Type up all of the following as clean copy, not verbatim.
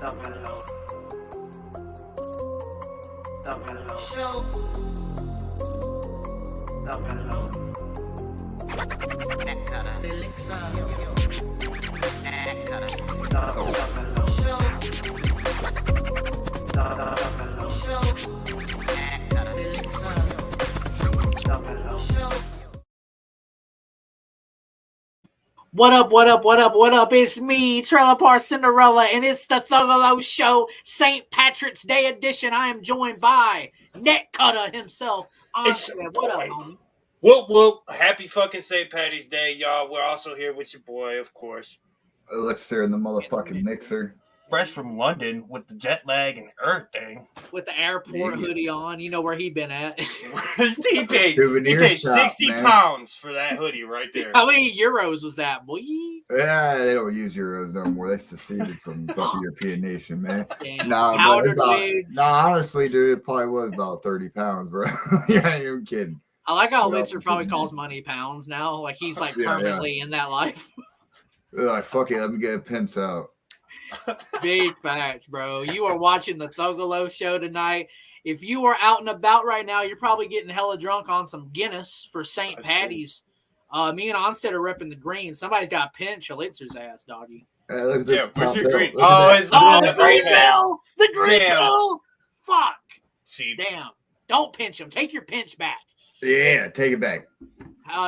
Thuggalo. Thuggalo Show. Thuggalo. Elixir. Thuggalo Show. Thuggalo Show. Elixir. Thuggalo Show. What up, what up, what up, what up? It's me, Trailer Park Cinderella, and it's the Thuggalo Show, St. Patrick's Day edition. I am joined by Neck Cutter himself, Onsted. What up, homie? Whoop, whoop. Happy fucking St. Patty's Day, y'all. We're also here with your boy, of course. Elixir in the motherfucking mixer. Fresh from London with the jet lag and everything. With the airport hoodie on, you know where he been at. he paid shop, 60 man. pounds for that hoodie right there. How many euros was that, boy? Yeah, they don't use euros no more. They seceded from the fucking European nation, man. Damn. Nah, Powdered wigs. Honestly, dude, it probably was about 30 pounds, bro. Yeah, I ain't even kidding. I like how Elixir probably calls money pounds now. Like he's like permanently in that life. They're like, fuck it, let me get a pimps out. Big facts, bro. You are watching the Thuggalo Show tonight. If you are out and about right now, you're probably getting hella drunk on some Guinness for St. Patty's. Me and Onsted are repping the green. Somebody's got to pinch Elixir's ass, doggy. Hey, look at this. Where's your green? The green bill! The green bill! Fuck. See, damn. Don't pinch him. Take your pinch back. Yeah, take it back.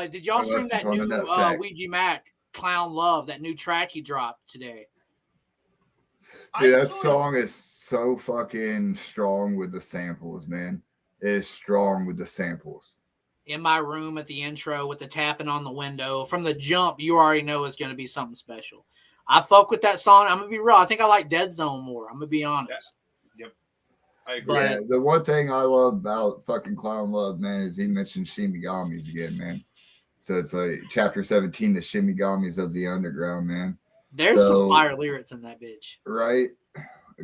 Did y'all stream that new Ouija Macc, Clown Love, that new track he dropped today? Dude, that song is so fucking strong with the samples, man. It is strong with the samples. In my room at the intro with the tapping on the window. From the jump, you already know it's going to be something special. I fuck with that song. I'm going to be real. I think I like Dead Zone more. I'm going to be honest. Yeah. Yep. I agree. Yeah, the one thing I love about fucking Clown Love, man, is he mentioned Shimigamis again, man. So it's like chapter 17, the Shimigamis of the underground, man. There's some fire lyrics in that bitch. Right?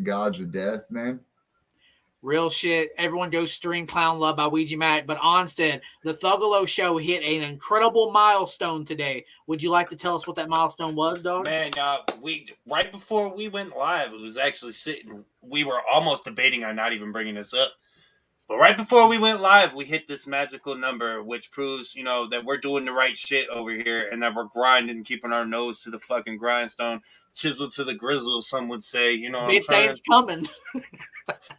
Gods of Death, man. Real shit. Everyone go stream Clown Love by Ouija Macc. But Onsted, the Thuggalo Show hit an incredible milestone today. Would you like to tell us what that milestone was, dog? Man, right before we went live, it was actually sitting. We were almost debating on not even bringing this up. But right before we went live, we hit this magical number, which proves, that we're doing the right shit over here and that we're grinding, keeping our nose to the fucking grindstone, chisel to the grizzle, some would say. Big things coming.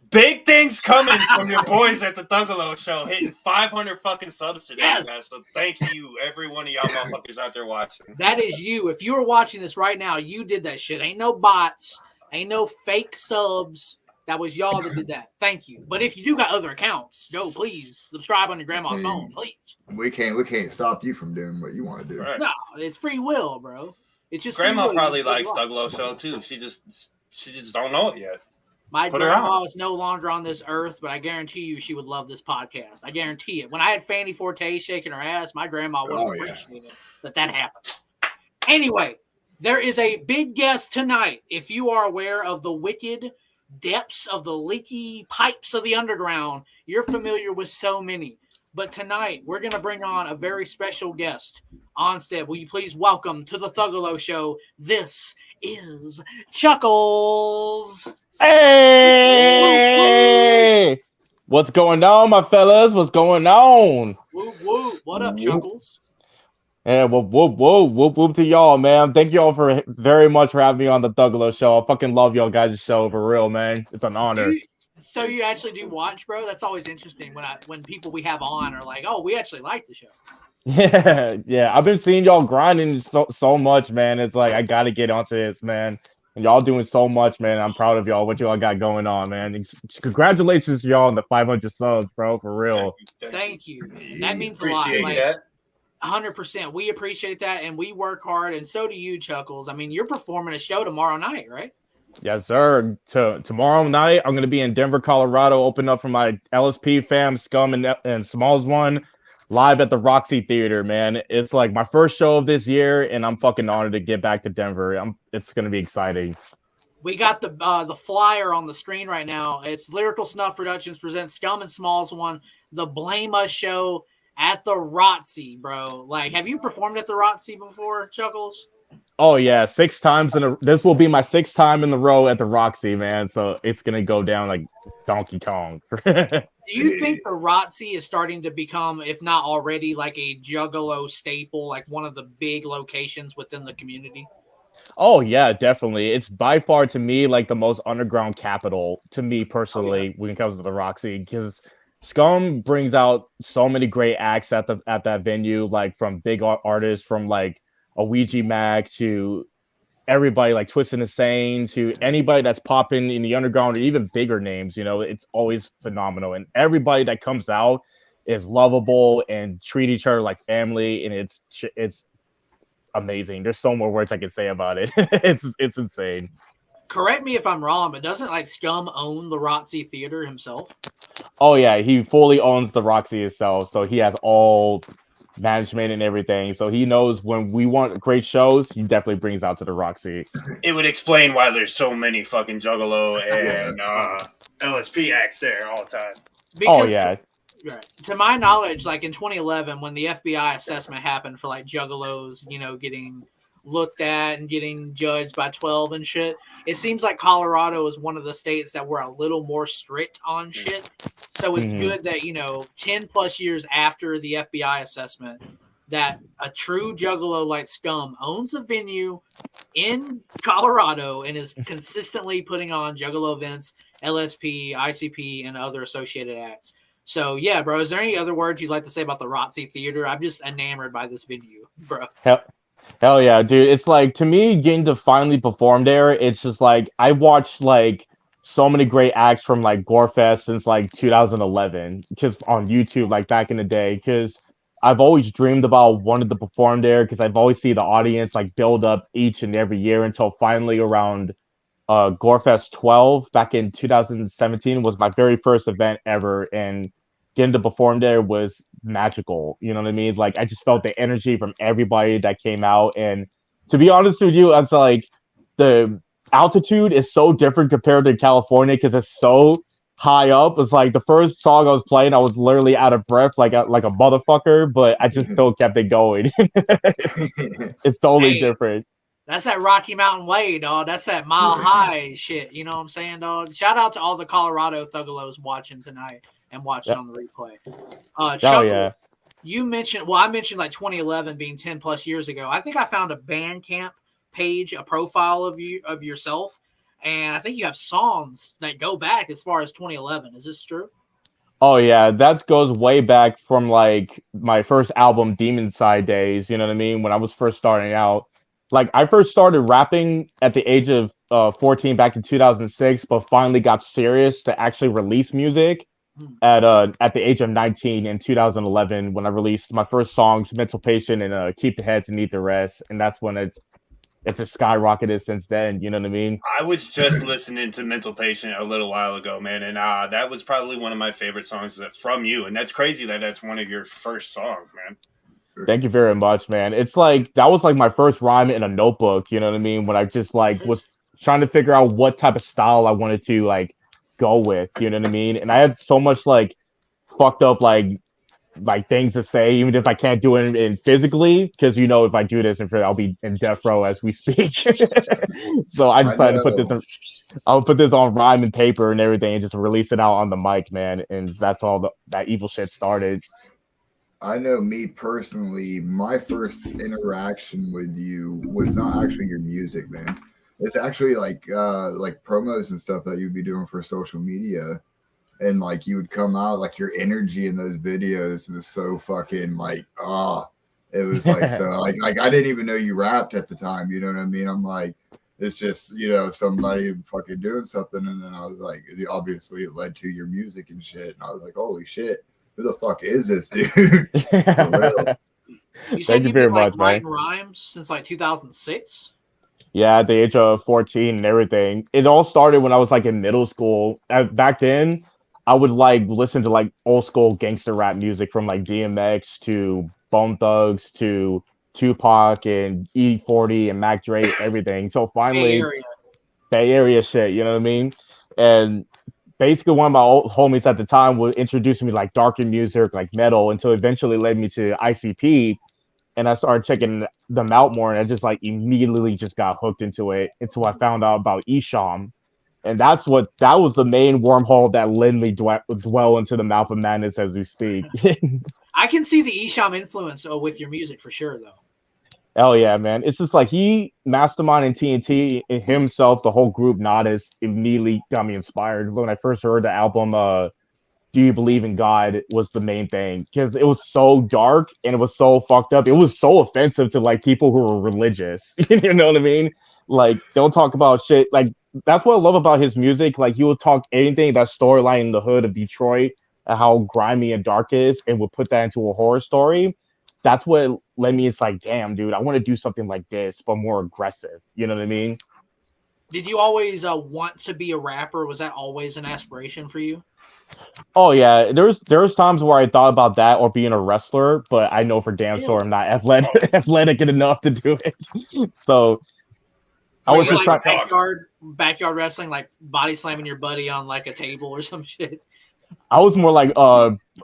Big things coming from your boys at the Thuggalo Show, hitting 500 fucking subs today, guys. So thank you, every one of y'all motherfuckers out there watching. That is you. If you are watching this right now, you did that shit. Ain't no bots. Ain't no fake subs. That was y'all that did that. Thank you. But if you do got other accounts, please subscribe on your grandma's phone, please. We can't stop you from doing what you want to do. Right. No, it's free will, bro. It's just grandma probably likes Thuggalo Show too. She just don't know it yet. My grandma is no longer on this earth, but I guarantee you she would love this podcast. I guarantee it. When I had Fanny Forte shaking her ass, my grandma would appreciate it that happened. Anyway, there is a big guest tonight. If you are aware of the wicked depths of the leaky pipes of the underground, you're familiar with so many. But tonight, we're going to bring on a very special guest. Onsted, will you please welcome to the Thuggalo Show, this is Chuckles. Hey! What's going on, my fellas? What's going on? Whoop, whoop. What up, Chuckles? Yeah, whoop to y'all, man. Thank y'all for very much for having me on the Thuggalo Show. I fucking love y'all guys' show for real, man. It's an honor. So you actually do watch, bro? That's always interesting when people we have on are like, oh, we actually like the show. Yeah. I've been seeing y'all grinding so much, man. It's like I gotta get onto this, man. And y'all doing so much, man. I'm proud of y'all. What y'all got going on, man. Congratulations to y'all on the 500 subs, bro. For real. Thank you. That means a lot. Appreciate that. 100%. We appreciate that, and we work hard, and so do you, Chuckles. I mean, you're performing a show tomorrow night, right? Yes, sir. Tomorrow night, I'm going to be in Denver, Colorado, open up for my LSP fam, Scum, and Smalls one, live at the Roxy Theater, man. It's like my first show of this year, and I'm fucking honored to get back to Denver. It's going to be exciting. We got the flyer on the screen right now. It's Lyrical Snuff Productions presents Scum and Smalls one, the Blame Us show at the Roxy, bro. Like, have you performed at the Roxy before, Chuckles? Oh yeah, 6 times in a. This will be my 6th time in the row at the Roxy, man. So it's gonna go down like Donkey Kong. Do you think the Roxy is starting to become, if not already, like a Juggalo staple, like one of the big locations within the community? Oh yeah, definitely. It's by far to me like the most underground capital to me Oh, yeah. personally when it comes to the Roxy because Scum brings out so many great acts at that venue, like from big artists from like a Ouija Macc to everybody like Twist and Insane to anybody that's popping in the underground or even bigger names. You know, it's always phenomenal, and everybody that comes out is lovable and treat each other like family, and it's amazing. There's so more words I can say about it. It's insane. Correct me if I'm wrong, but doesn't like Scum own the Roxy Theater himself? Oh yeah, he fully owns the Roxy itself, so he has all management and everything. So he knows when we want great shows, he definitely brings out to the Roxy. It would explain why there's so many fucking Juggalo and LSP acts there all the time. Oh yeah. Right. To my knowledge, like in 2011, when the FBI assessment happened for like Juggalos, you know, getting looked at and getting judged by 12 and shit, it seems like Colorado is one of the states that were a little more strict on shit. So it's good that, you know, 10 plus years after the FBI assessment, that a true Juggalo like Scum owns a venue in Colorado and is consistently putting on Juggalo events, LSP, ICP, and other associated acts. So yeah, bro, is there any other words you'd like to say about the Roxy Theater? I'm just enamored by this venue, bro. Hell yeah, dude. It's like, to me, getting to finally perform there, it's just like I watched like so many great acts from like Gorefest since like 2011 because on YouTube, like back in the day, because I've always dreamed about wanting to perform there because I've always seen the audience like build up each and every year until finally around Gorefest 12 back in 2017 was my very first event ever, and getting to perform there was magical. You know what I mean? Like I just felt the energy from everybody that came out, and to be honest with you, it's like the altitude is so different compared to California because it's so high up. It's like the first song I was playing, I was literally out of breath, like a motherfucker, but I just still kept it going. It's totally different. That's that Rocky Mountain Way, dog. That's that mile high shit. You know what I'm saying, dog? Shout out to all the Colorado Thuggalos watching tonight and watching on the replay. Chuckles, you mentioned, I mentioned like 2011 being 10 plus years ago. I think I found a Bandcamp page, a profile of yourself, and I think you have songs that go back as far as 2011. Is this true? Oh yeah, that goes way back from like my first album, Demon Side days. You know what I mean? When I was first starting out. Like I first started rapping at the age of 14 back in 2006, but finally got serious to actually release music at the age of 19 in 2011 when I released my first songs, Mental Patient and Keep the Heads and Eat the Rest, and that's when it's just skyrocketed since then. You know what I mean? I was just listening to Mental Patient a little while ago, man, and that was probably one of my favorite songs from you, and that's crazy that that's one of your first songs, man. Thank you very much, man. It's like that was like my first rhyme in a notebook, you know what I mean? When I just like was trying to figure out what type of style I wanted to like go with, you know what I mean? And I had so much like fucked up like things to say, even if I can't do it in physically, because you know if I do this, I'll be in death row as we speak. So I decided to I'll put this on rhyme and paper and everything and just release it out on the mic, man. And that's all that evil shit started. I know me personally, my first interaction with you was not actually your music, man. It's actually like promos and stuff that you'd be doing for social media. And like you would come out, like your energy in those videos was so fucking like, it was like so like I didn't even know you rapped at the time, you know what I mean? I'm like, it's just, you know, somebody fucking doing something, and then I was like, obviously it led to your music and shit, and I was like, holy shit. Who the fuck is this dude? For real. You said you've been like writing rhymes since like 2006? Yeah, at the age of 14 and everything. It all started when I was like in middle school. Back then, I would like listen to like old school gangster rap music from like DMX to Bone Thugs to Tupac and E40 and Mac Dre, everything. So finally, Bay Area shit, you know what I mean? And basically one of my old homies at the time would introduce me like darker music, like metal, until eventually led me to ICP. and I started checking them out more, and I just like immediately just got hooked into it until I found out about Isham. And that was the main wormhole that led me dwell into the mouth of madness as we speak. I can see the Isham influence with your music for sure, though. Hell yeah, man. It's just like he mastermind in TNT and himself, the whole group Nodis immediately got me inspired. When I first heard the album Do You Believe in God was the main thing. Because it was so dark and it was so fucked up. It was so offensive to like people who were religious. You know what I mean? Like, don't talk about shit. Like, that's what I love about his music. Like, he will talk anything that storyline in the hood of Detroit and how grimy and dark it is and would put that into a horror story. That's what led me. It's like, damn, dude, I want to do something like this, but more aggressive. You know what I mean? Did you always want to be a rapper? Was that always an aspiration for you? Oh yeah, there's times where I thought about that or being a wrestler, but I know for damn sure I'm not athletic enough to do it. So I was just like backyard wrestling, like body slamming your buddy on like a table or some shit. I was more like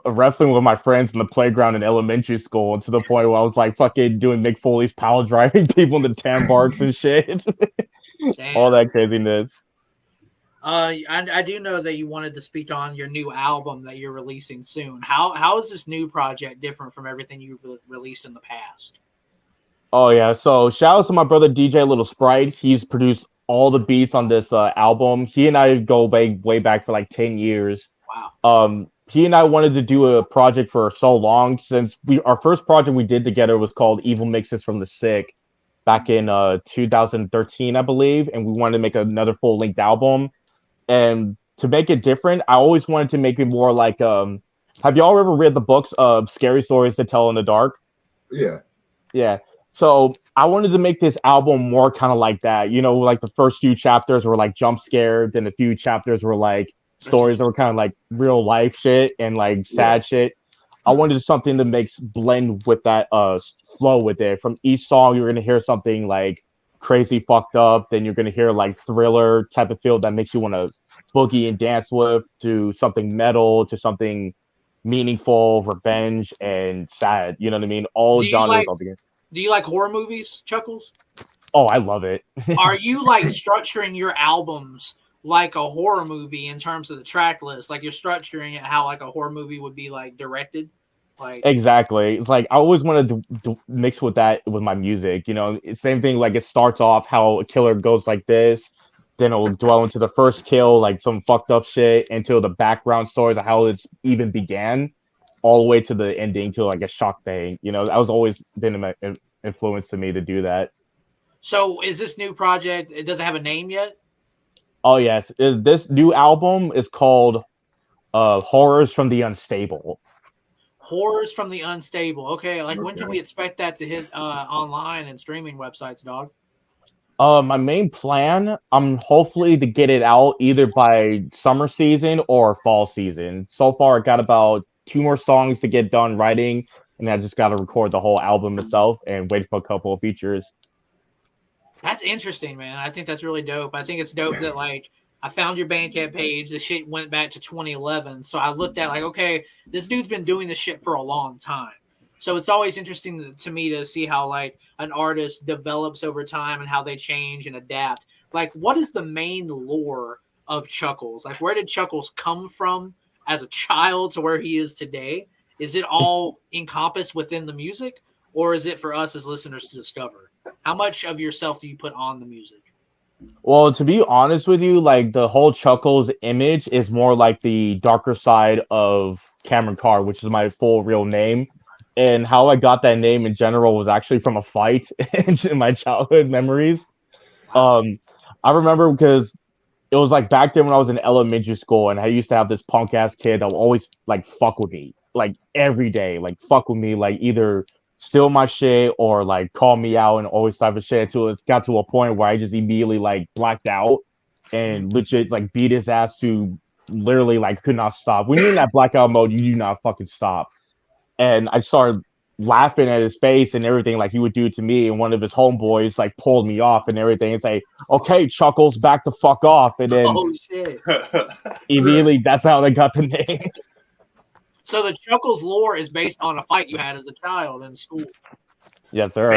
wrestling with my friends in the playground in elementary school, to the point where I was like fucking doing Mick Foley's power driving people into tan barks and shit. All that craziness. I do know that you wanted to speak on your new album that you're releasing soon. How is this new project different from everything you've released in the past? Oh yeah, so shout out to my brother DJ Little Sprite. He's produced all the beats on this album. He and I go way back for like 10 years. Wow. He and I wanted to do a project for so long, since our first project we did together was called Evil Mixes from the Sick back in 2013, I believe, and we wanted to make another full-length album. And to make it different, I always wanted to make it more like have y'all ever read the books of Scary Stories to Tell in the Dark? Yeah. So I wanted to make this album more kind of like that. You know, like the first few chapters were like jump scared, then a few chapters were like stories that were kind of like real life shit and like sad shit. I wanted something that makes blend with that flow with it. From each song, you're gonna hear something like crazy fucked up, then you're gonna hear like thriller type of feel that makes you want to boogie and dance with, to something metal, to something meaningful, revenge, and sad. You know what I mean? All genres all together. Do you like horror movies, Chuckles? Oh, I love it. Are you like structuring your albums like a horror movie in terms of the track list? Like you're structuring it how like a horror movie would be like directed? Like exactly. It's like I always wanted to mix with that with my music. You know, same thing. Like it starts off how a killer goes like this, then it'll dwell into the first kill, like some fucked up shit, until the background stories of how it's even began, all the way to the ending, to like a shock thing. You know, that was always been an influence to me to do that. So is this new project, it doesn't have a name yet? Oh yes, this new album is called Horrors from the Unstable. Horrors from the Unstable. Okay, like when can we expect that to hit online and streaming websites, dog? My main plan, I'm hopefully to get it out either by summer season or fall season. So far, I got about 2 more songs to get done writing, and I just got to record the whole album itself and wait for a couple of features. That's interesting, man. I think that's really dope. I think it's dope that like I found your Bandcamp page. The shit went back to 2011. So I looked at like, okay, this dude's been doing this shit for a long time. So it's always interesting to me to see how like an artist develops over time and how they change and adapt. Like, what is the main lore of Chuckles? Like, where did Chuckles come from as a child to where he is today? Is it all encompassed within the music, or is it for us as listeners to discover? How much of yourself do you put on the music? Well, to be honest with you, like the whole Chuckles image is more like the darker side of Cameron Carr, which is my full real name. And how I got that name in general was actually from a fight in my childhood memories. I remember because it was like back then when I was in elementary school, and I used to have this punk ass kid that would always like fuck with me, like every day, like fuck with me, like either steal my shit or like call me out and always type of shit, until it got to a point where I just immediately like blacked out and legit like beat his ass to literally like could not stop. When you're in that blackout mode, you do not fucking stop. And I started laughing at his face and everything like he would do to me. And one of his homeboys like pulled me off and everything and say, okay, Chuckles, back the fuck off. And then immediately that's how they got the name. So the Chuckles lore is based on a fight you had as a child in school. Yes, sir.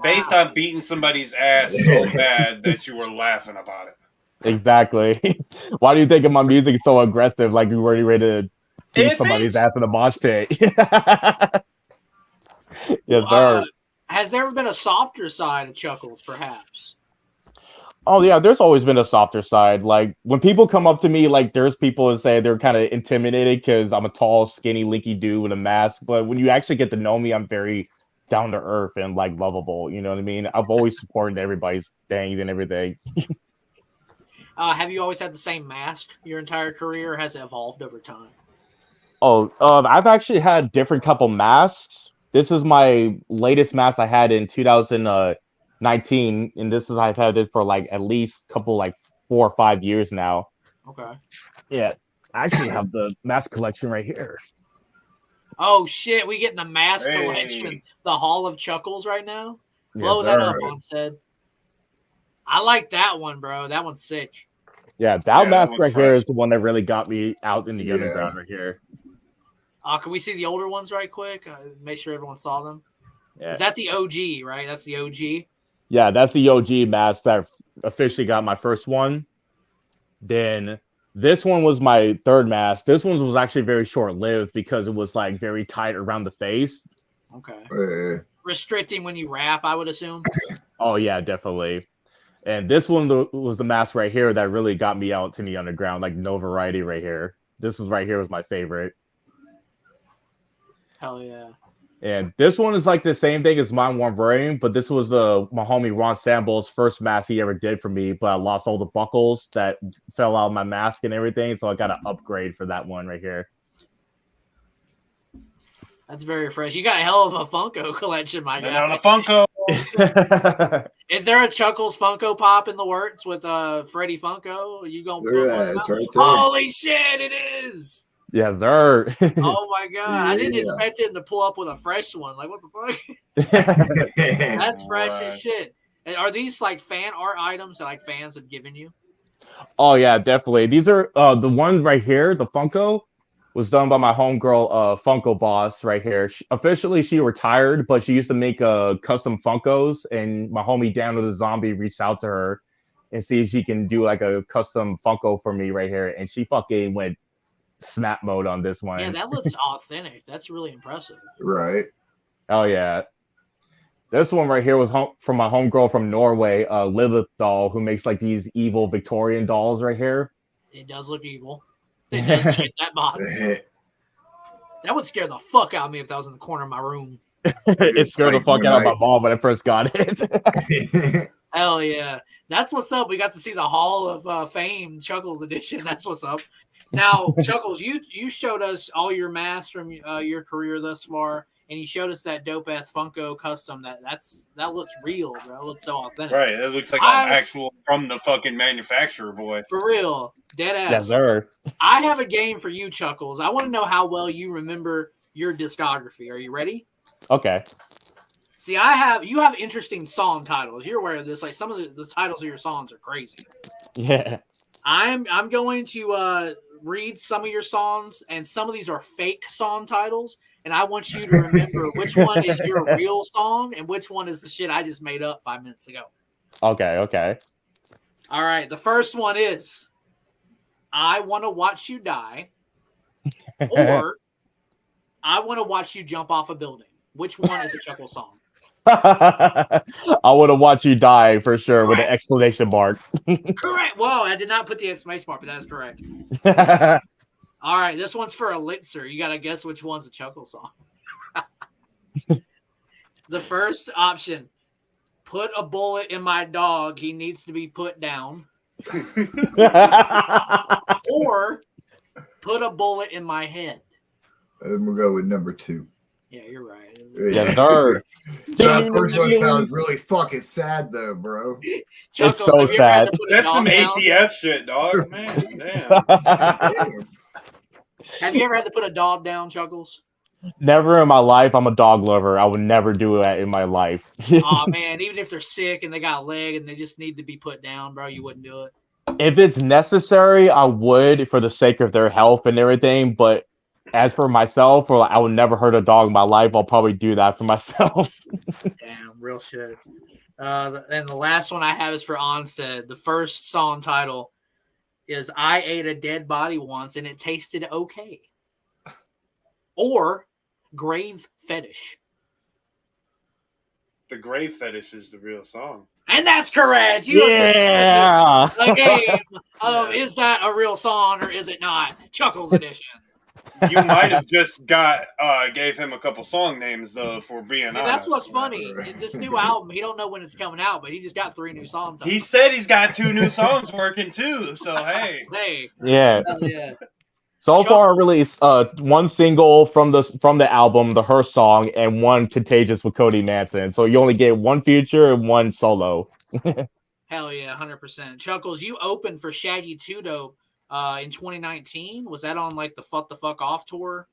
Based on beating somebody's ass so bad that you were laughing about it. Exactly. Why do you think of my music so aggressive? Like we were ready to beat somebody's ass in a mosh pit. Yes, sir. Has there ever been a softer side of Chuckles, perhaps? Oh yeah, there's always been a softer side. Like when people come up to me, like there's people that say they're kind of intimidated because I'm a tall, skinny, linky dude with a mask. But when you actually get to know me, I'm very down to earth and like lovable. You know what I mean? I've always supported everybody's things and everything. Have you always had the same mask your entire career, or has it evolved over time? Oh, I've actually had different couple masks. This is my latest mask I had in 2019, and I've had it for like at least couple like 4 or 5 years now. Okay. Yeah, I actually have the mask collection right here. Oh shit, we getting the mask collection, the Hall of Chuckles right now. Blow that up, Onsted. I like that one, bro. That one's sick. Yeah, that mask right here is the one that really got me out in the underground right here. Can we see the older ones right quick? Make sure everyone saw them. Yeah. Is that the OG, right? That's the OG? Yeah, that's the OG mask that officially got my first one. Then this one was my third mask. This one was actually very short-lived because it was like very tight around the face. Okay. Restricting when you rap, I would assume. Oh, yeah, definitely. And this one was the mask right here that really got me out to the underground, like No Variety right here. This is right here was my favorite. Hell yeah. And this one is like the same thing as mine one wearing, but this was my homie Ron Samble's first mask he ever did for me, but I lost all the buckles that fell out of my mask and everything, so I got an upgrade for that one right here. That's very fresh. You got a hell of a Funko collection, my guy. On a Funko. Is there a Chuckles Funko Pop in the works with Freddy Funko? Are you gonna put one out? Right there. Holy shit, it is! Yes, sir. Oh my god, I didn't expect him to pull up with a fresh one. Like, what the fuck? That's fresh as shit. And are these like fan art items that like fans have given you? Oh yeah, definitely. These are the one right here, the Funko, was done by my homegirl, Funko Boss, right here. She retired, but she used to make custom Funkos, and my homie Dan with the Zombie reached out to her and see if she can do like a custom Funko for me right here, and she fucking went snap mode on this one. Yeah, that looks authentic. That's really impressive. Right. Oh yeah. This one right here was from my homegirl from Norway, Lilith doll, who makes like these evil Victorian dolls right here. It does look evil. It does shit that box. That would scare the fuck out of me if that was in the corner of my room. It scared the fuck out of my mom when I first got it. Hell yeah. That's what's up. We got to see the Hall of Fame Chuckles edition. That's what's up. Now, Chuckles, you showed us all your masks from your career thus far, and you showed us that dope ass Funko custom. That looks real, bro. That looks so authentic. Right, it looks like an actual from the fucking manufacturer, boy. For real, dead ass. Yes, sir. I have a game for you, Chuckles. I want to know how well you remember your discography. Are you ready? Okay. See, you have interesting song titles. You're aware of this. Like some of the titles of your songs are crazy. Yeah. I'm going to read some of your songs, and some of these are fake song titles, and I want you to remember which one is your real song and which one is the shit I just made up 5 minutes ago. Okay. All right, the first one is I Want to Watch You Die, or I Want to Watch You Jump Off a Building. Which one is a Chuckle song? I want to watch you die for sure. Correct. With an exclamation mark. Correct. Whoa, I did not put the exclamation mark, but that is correct. All right, this one's for Elixir. You got to guess which one's a Chuckle song. The first option, put a bullet in my dog. He needs to be put down. Or put a bullet in my head. And we'll go with number 2. Yeah, you're right. Yes, sir. That first one sounds really fucking sad, though, bro. Chuckles, it's so sad. That's some ATF shit, dog. Man, damn. Have you ever had to put a dog down, Chuckles? Never in my life. I'm a dog lover. I would never do that in my life. Oh, man. Even if they're sick and they got a leg and they just need to be put down, bro, you wouldn't do it? If it's necessary, I would for the sake of their health and everything. But as for myself, or like, I would never hurt a dog in my life, I'll probably do that for myself. Damn, real shit. And the last one I have is for Onsted. The first song title is "I Ate a Dead Body Once and It Tasted Okay," or "Grave Fetish." The grave fetish is the real song. And that's correct. You Yeah. have just the game of is that a real song or is it not? Chuckles edition. You might have just gave him a couple song names though, for being honest. That's what's funny. This new album, he don't know when it's coming out, but he just got 3 new songs. He said he's got 2 new songs working too. So hey, Yeah. Hell yeah. So far, I released 1 single from the album, the Her Song, and 1 Contagious with Cody Manson. So you only get 1 feature and 1 solo. Hell yeah, 100%. Chuckles, you opened for Shaggy 2 Dope in 2019. Was that on like the Fuck Off tour?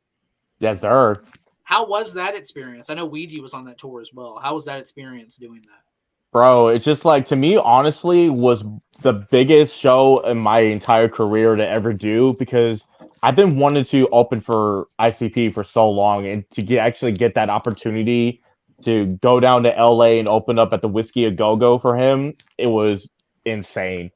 Yes, sir. How was that experience? I know Ouija was on that tour as well. How was that experience doing that? Bro, it's just like, to me, honestly, was the biggest show in my entire career to ever do, because I've been wanting to open for ICP for so long, and to actually get that opportunity to go down to LA and open up at the Whiskey A Go-Go for him, it was insane.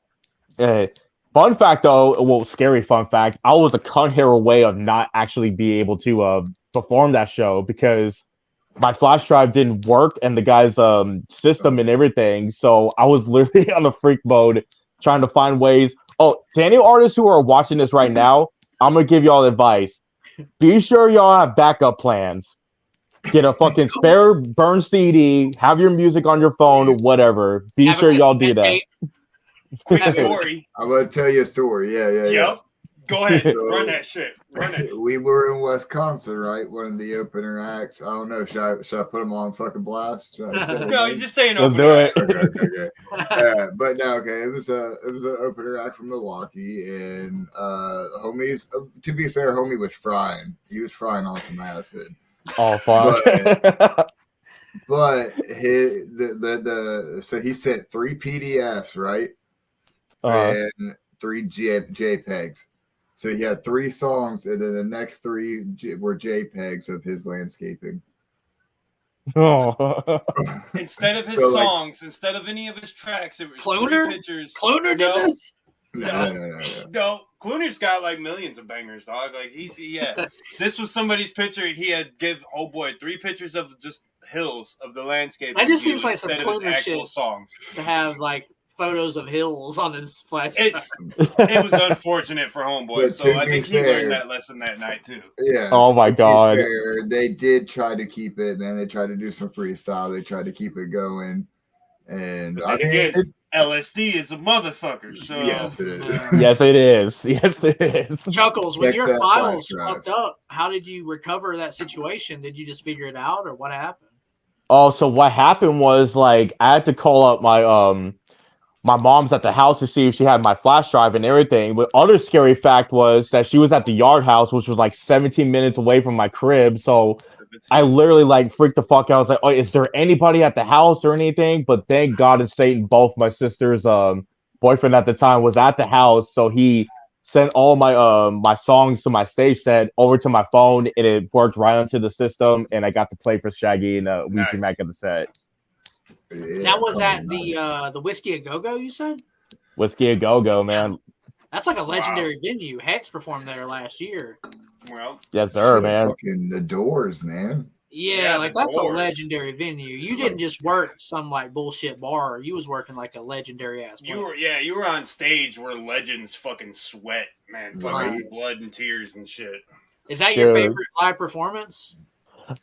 Fun fact though, well, scary fun fact, I was a cunt hair away of not actually be able to perform that show, because my flash drive didn't work and the guy's system and everything. So I was literally on a freak mode trying to find ways. Oh, to any artists who are watching this right now, I'm gonna give y'all advice. Be sure y'all have backup plans. Get a fucking spare burn CD, have your music on your phone, whatever. Be sure y'all do that. Quick story. I'm gonna tell you a story. Yeah. Yep. Go ahead. Run that shit. Run it. We were in Wisconsin, right? One of the opener acts. I don't know. Should I put them on fucking blast? No, you're just saying Let's opener do it. act. Okay. But no, okay. It was an opener act from Milwaukee, and homies. To be fair, homie was frying. He was frying on some acid. Oh, fuck. But so he sent 3 PDFs, right? And 3 JPEGs. So he had 3 songs, and then the next 3 were JPEGs of his landscaping. Oh. Instead of his So, like, songs, instead of any of his tracks, it was Cloner? 3 pictures. Cloner did this? No. Cloner's got like millions of bangers, dog. Like this was somebody's picture. He had give boy 3 pictures of just hills of the landscape. That just seems like some instead of his Cloner actual shit songs. to have like photos of hills on his flash. It was unfortunate for homeboy, But so I think he learned that lesson that night too. Yeah. Oh my god. Fair, they did try to keep it, man. They tried to do some freestyle. They tried to keep it going, and But then again, LSD is a motherfucker. So yes, it is. Yes, it is. Yes, it is. Chuckles, when Check your that files flash drive. fucked up, how did you recover that situation? Did you just figure it out, or what happened? Oh, so what happened was, like, I had to call up my mom's at the house to see if she had my flash drive and everything. But other scary fact was that she was at the yard house, which was like 17 minutes away from my crib. So I literally like freaked the fuck out. I was like, oh, is there anybody at the house or anything? But thank God and Satan, both my sister's boyfriend at the time was at the house. So he sent all my my songs to my stage set over to my phone, and it worked right onto the system. And I got to play for Shaggy and Ouija Macc at the set. Yeah, That was at the Whiskey A Go-Go, you said? Whiskey A Go-Go, man. That's like a legendary venue. Hex performed there last year. well, Yes, sir, man. Fucking the Doors, man. Yeah, like that's Doors. a legendary venue. You didn't just work some like bullshit bar. You was working like a legendary ass. you were on stage where legends fucking sweat, man, fucking Right. blood and tears and shit. Is that your Dude. favorite live performance?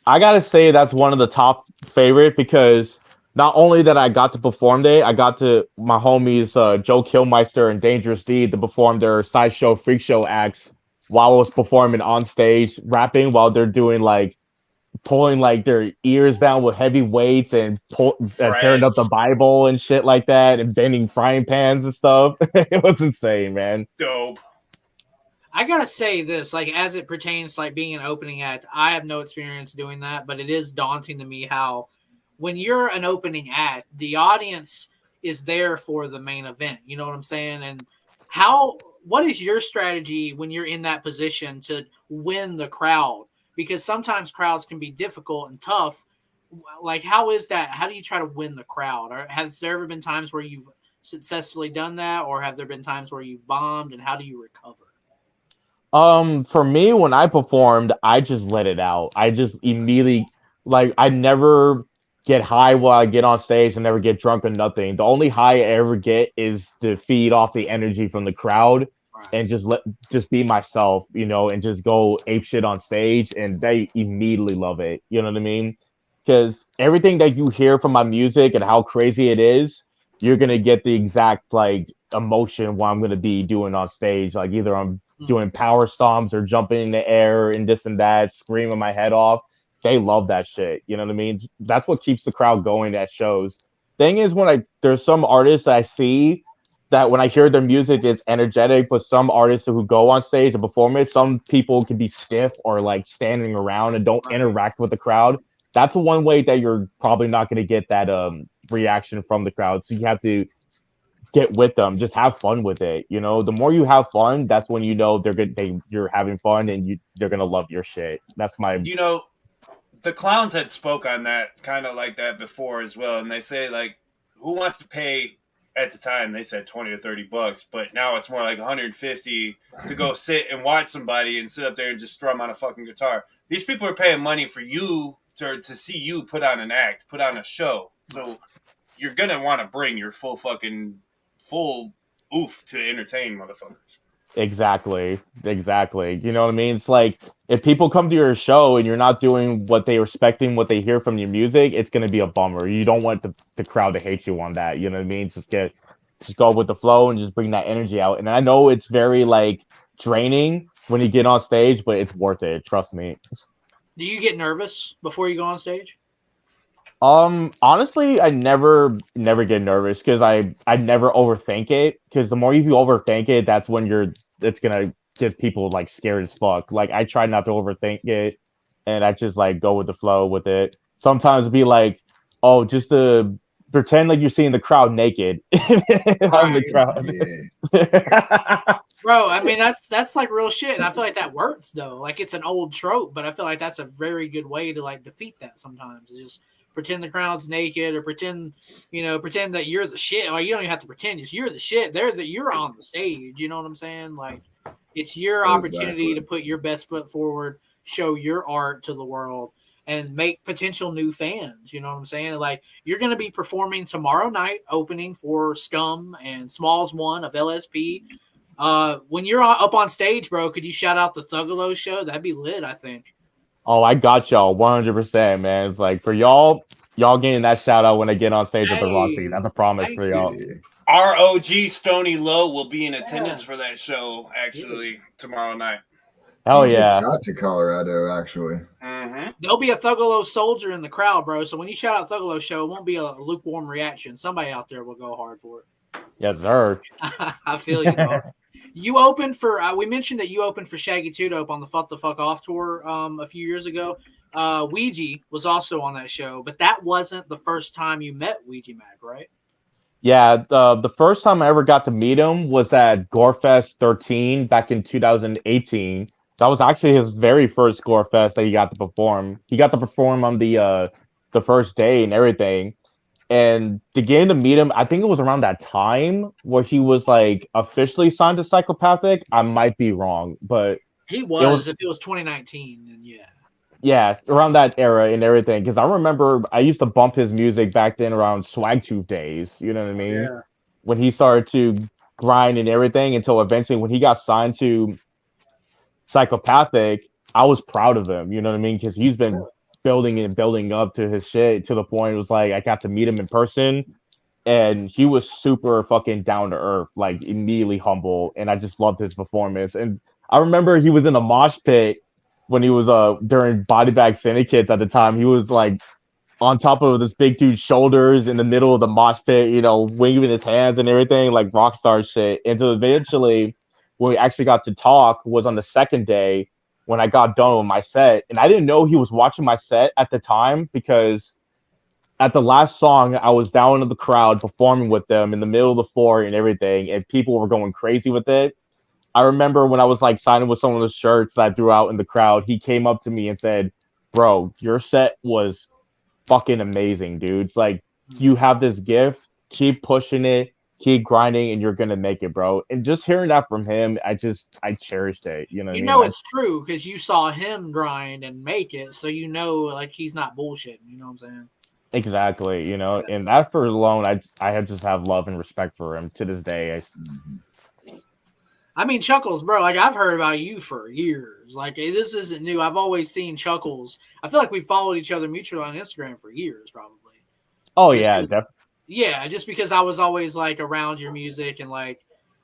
I gotta say that's one of the top favorite, because not only that I got to perform there, I got to my homies Joe Killmeister and Dangerous D to perform their sideshow freak show acts while I was performing on stage, rapping while they're doing like pulling like their ears down with heavy weights and tearing up the Bible and shit like that, and bending frying pans and stuff. It was insane, man. Dope. I gotta say this, like as it pertains to like being an opening act, I have no experience doing that, but it is daunting to me how when you're an opening act, the audience is there for the main event. You know what I'm saying? And what is your strategy when you're in that position to win the crowd? Because sometimes crowds can be difficult and tough. Like, how is that? How do you try to win the crowd? Or has there ever been times where you've successfully done that, or have there been times where you bombed, and how do you recover? For me, when I performed, I just let it out. I just immediately, like, I never get high while I get on stage. I never get drunk or nothing. The only high I ever get is to feed off the energy from the crowd and just be myself, you know, and just go ape shit on stage, and they immediately love it. You know what I mean? Because everything that you hear from my music and how crazy it is, you're gonna get the exact like emotion what I'm gonna be doing on stage. Like either I'm doing power stomps or jumping in the air and this and that, screaming my head off. They love that shit. You know what I mean? That's what keeps the crowd going at shows. Thing is, there's some artists that I see that when I hear their music, it's energetic, but some artists who go on stage and perform it, some people can be stiff or like standing around and don't interact with the crowd. That's one way that you're probably not going to get that reaction from the crowd. So you have to get with them, just have fun with it. You know, the more you have fun, that's when you know they're good. You're having fun, and they're gonna love your shit. That's my. You know, the clowns had spoke on that kind of like that before as well, and they say like, who wants to pay? At the time, they said $20 or $30, but now it's more like 150 to go sit and watch somebody and sit up there and just strum on a fucking guitar. These people are paying money for you to see you put on an act, put on a show. So you're gonna want to bring your full oof to entertain motherfuckers. Exactly. You know what I mean? It's like if people come to your show and you're not doing what they're expecting, what they hear from your music, it's gonna be a bummer. You don't want the crowd to hate you on that. You know what I mean? Just go with the flow and just bring that energy out. And I know it's very like draining when you get on stage, but it's worth it. Trust me. Do you get nervous before you go on stage? Honestly, I never get nervous because I never overthink it. Because the more you overthink it, that's when it's gonna get people like scared as fuck. Like I try not to overthink it, and I just like go with the flow with it. Sometimes be like, oh, just to pretend like you're seeing the crowd naked. I'm the crowd. Yeah. Bro, I mean that's like real shit, and I feel like that works though. Like it's an old trope, but I feel like that's a very good way to like defeat that sometimes. Just pretend the crowd's naked, or pretend that you're the shit. Like you don't even have to pretend, just you're the shit. You're on the stage. You know what I'm saying? Like it's your opportunity to put your best foot forward, show your art to the world, and make potential new fans. You know what I'm saying? Like you're gonna be performing tomorrow night, opening for Scum and Smalls One of LSP. When you're up on stage, bro, could you shout out the Thuggalo Show? That'd be lit, I think. Oh, I got y'all 100%, man. It's like for y'all getting that shout out when I get on stage at the Roxy. That's a promise for y'all. Our OG Stony Low will be in attendance for that show actually tomorrow night. Hell yeah. Got to Colorado, actually. Mm-hmm. There'll be a Thuggalo soldier in the crowd, bro. So when you shout out Thuggalo Show, it won't be a lukewarm reaction. Somebody out there will go hard for it. Yes, sir. I feel you, bro. You opened for we mentioned that you opened for Shaggy Two Dope on the Fuck the Fuck Off tour a few years ago. Ouija was also on that show, but that wasn't the first time you met Ouija Macc, right? Yeah, the first time I ever got to meet him was at Gorefest 13 back in 2018. That was actually his very first Gorefest that he got to perform. He got to perform on the first day and everything. And to get to meet him, I think it was around that time where he was like officially signed to Psychopathic. I might be wrong, but he was. If it was 2019, then yeah. Yeah, around that era and everything. Because I remember I used to bump his music back then around Swag Tooth days. You know what I mean? Yeah. When he started to grind and everything, until eventually when he got signed to Psychopathic, I was proud of him. You know what I mean? Because he's been building and building up to his shit to the point it was like I got to meet him in person, and he was super fucking down to earth, like immediately humble, and I just loved his performance. And I remember he was in a mosh pit when he was during Body Bag Syndicates at the time. He was like on top of this big dude's shoulders in the middle of the mosh pit, you know, waving his hands and everything, like rock star shit. And so eventually when we actually got to talk was on the second day when I got done with my set. And I didn't know he was watching my set at the time because at the last song, I was down in the crowd performing with them in the middle of the floor and everything, and people were going crazy with it. I remember when I was like signing with some of the shirts that I threw out in the crowd, he came up to me and said, "Bro, your set was fucking amazing, dude. It's like you have this gift, keep pushing it, keep grinding, and you're gonna make it, bro." And just hearing that from him, I cherished it. You know what I You mean? know it's true because you saw him grind and make it, so you know like he's not bullshitting. You know what I'm saying? Exactly, you know, and that for alone, I have just have love and respect for him to this day. I mean, Chuckles, bro, like I've heard about you for years. Like this isn't new. I've always seen Chuckles. I feel like we followed each other mutually on Instagram for years, probably. Oh Just yeah, 'cause- yeah, just because I was always like around your music and like,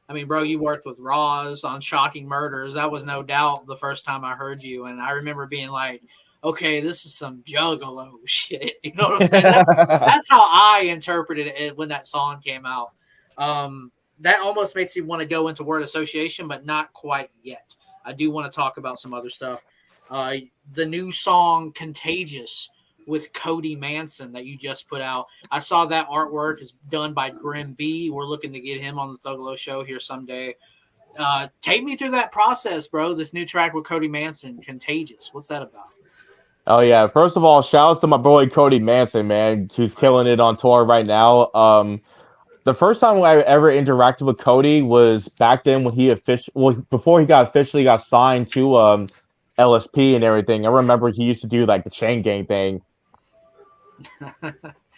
I mean, bro, you worked with Roz on Shocking Murders. That was no doubt the first time I heard you, and I remember being like, okay, this is some Juggalo shit. You know what I'm saying? That's how I interpreted it when that song came out. That almost makes me want to go into word association, but not quite yet. I do want to talk about some other stuff. The new song Contagious with Cody Manson that you just put out. I saw that artwork is done by Grim B. We're looking to get him on the Thuggalo Show here someday. Take me through that process, bro. This new track with Cody Manson, Contagious. What's that about? Oh yeah. First of all, shouts to my boy Cody Manson, man. He's killing it on tour right now. The first time I ever interacted with Cody was back then when before he got signed to LSP and everything. I remember he used to do like the chain gang thing.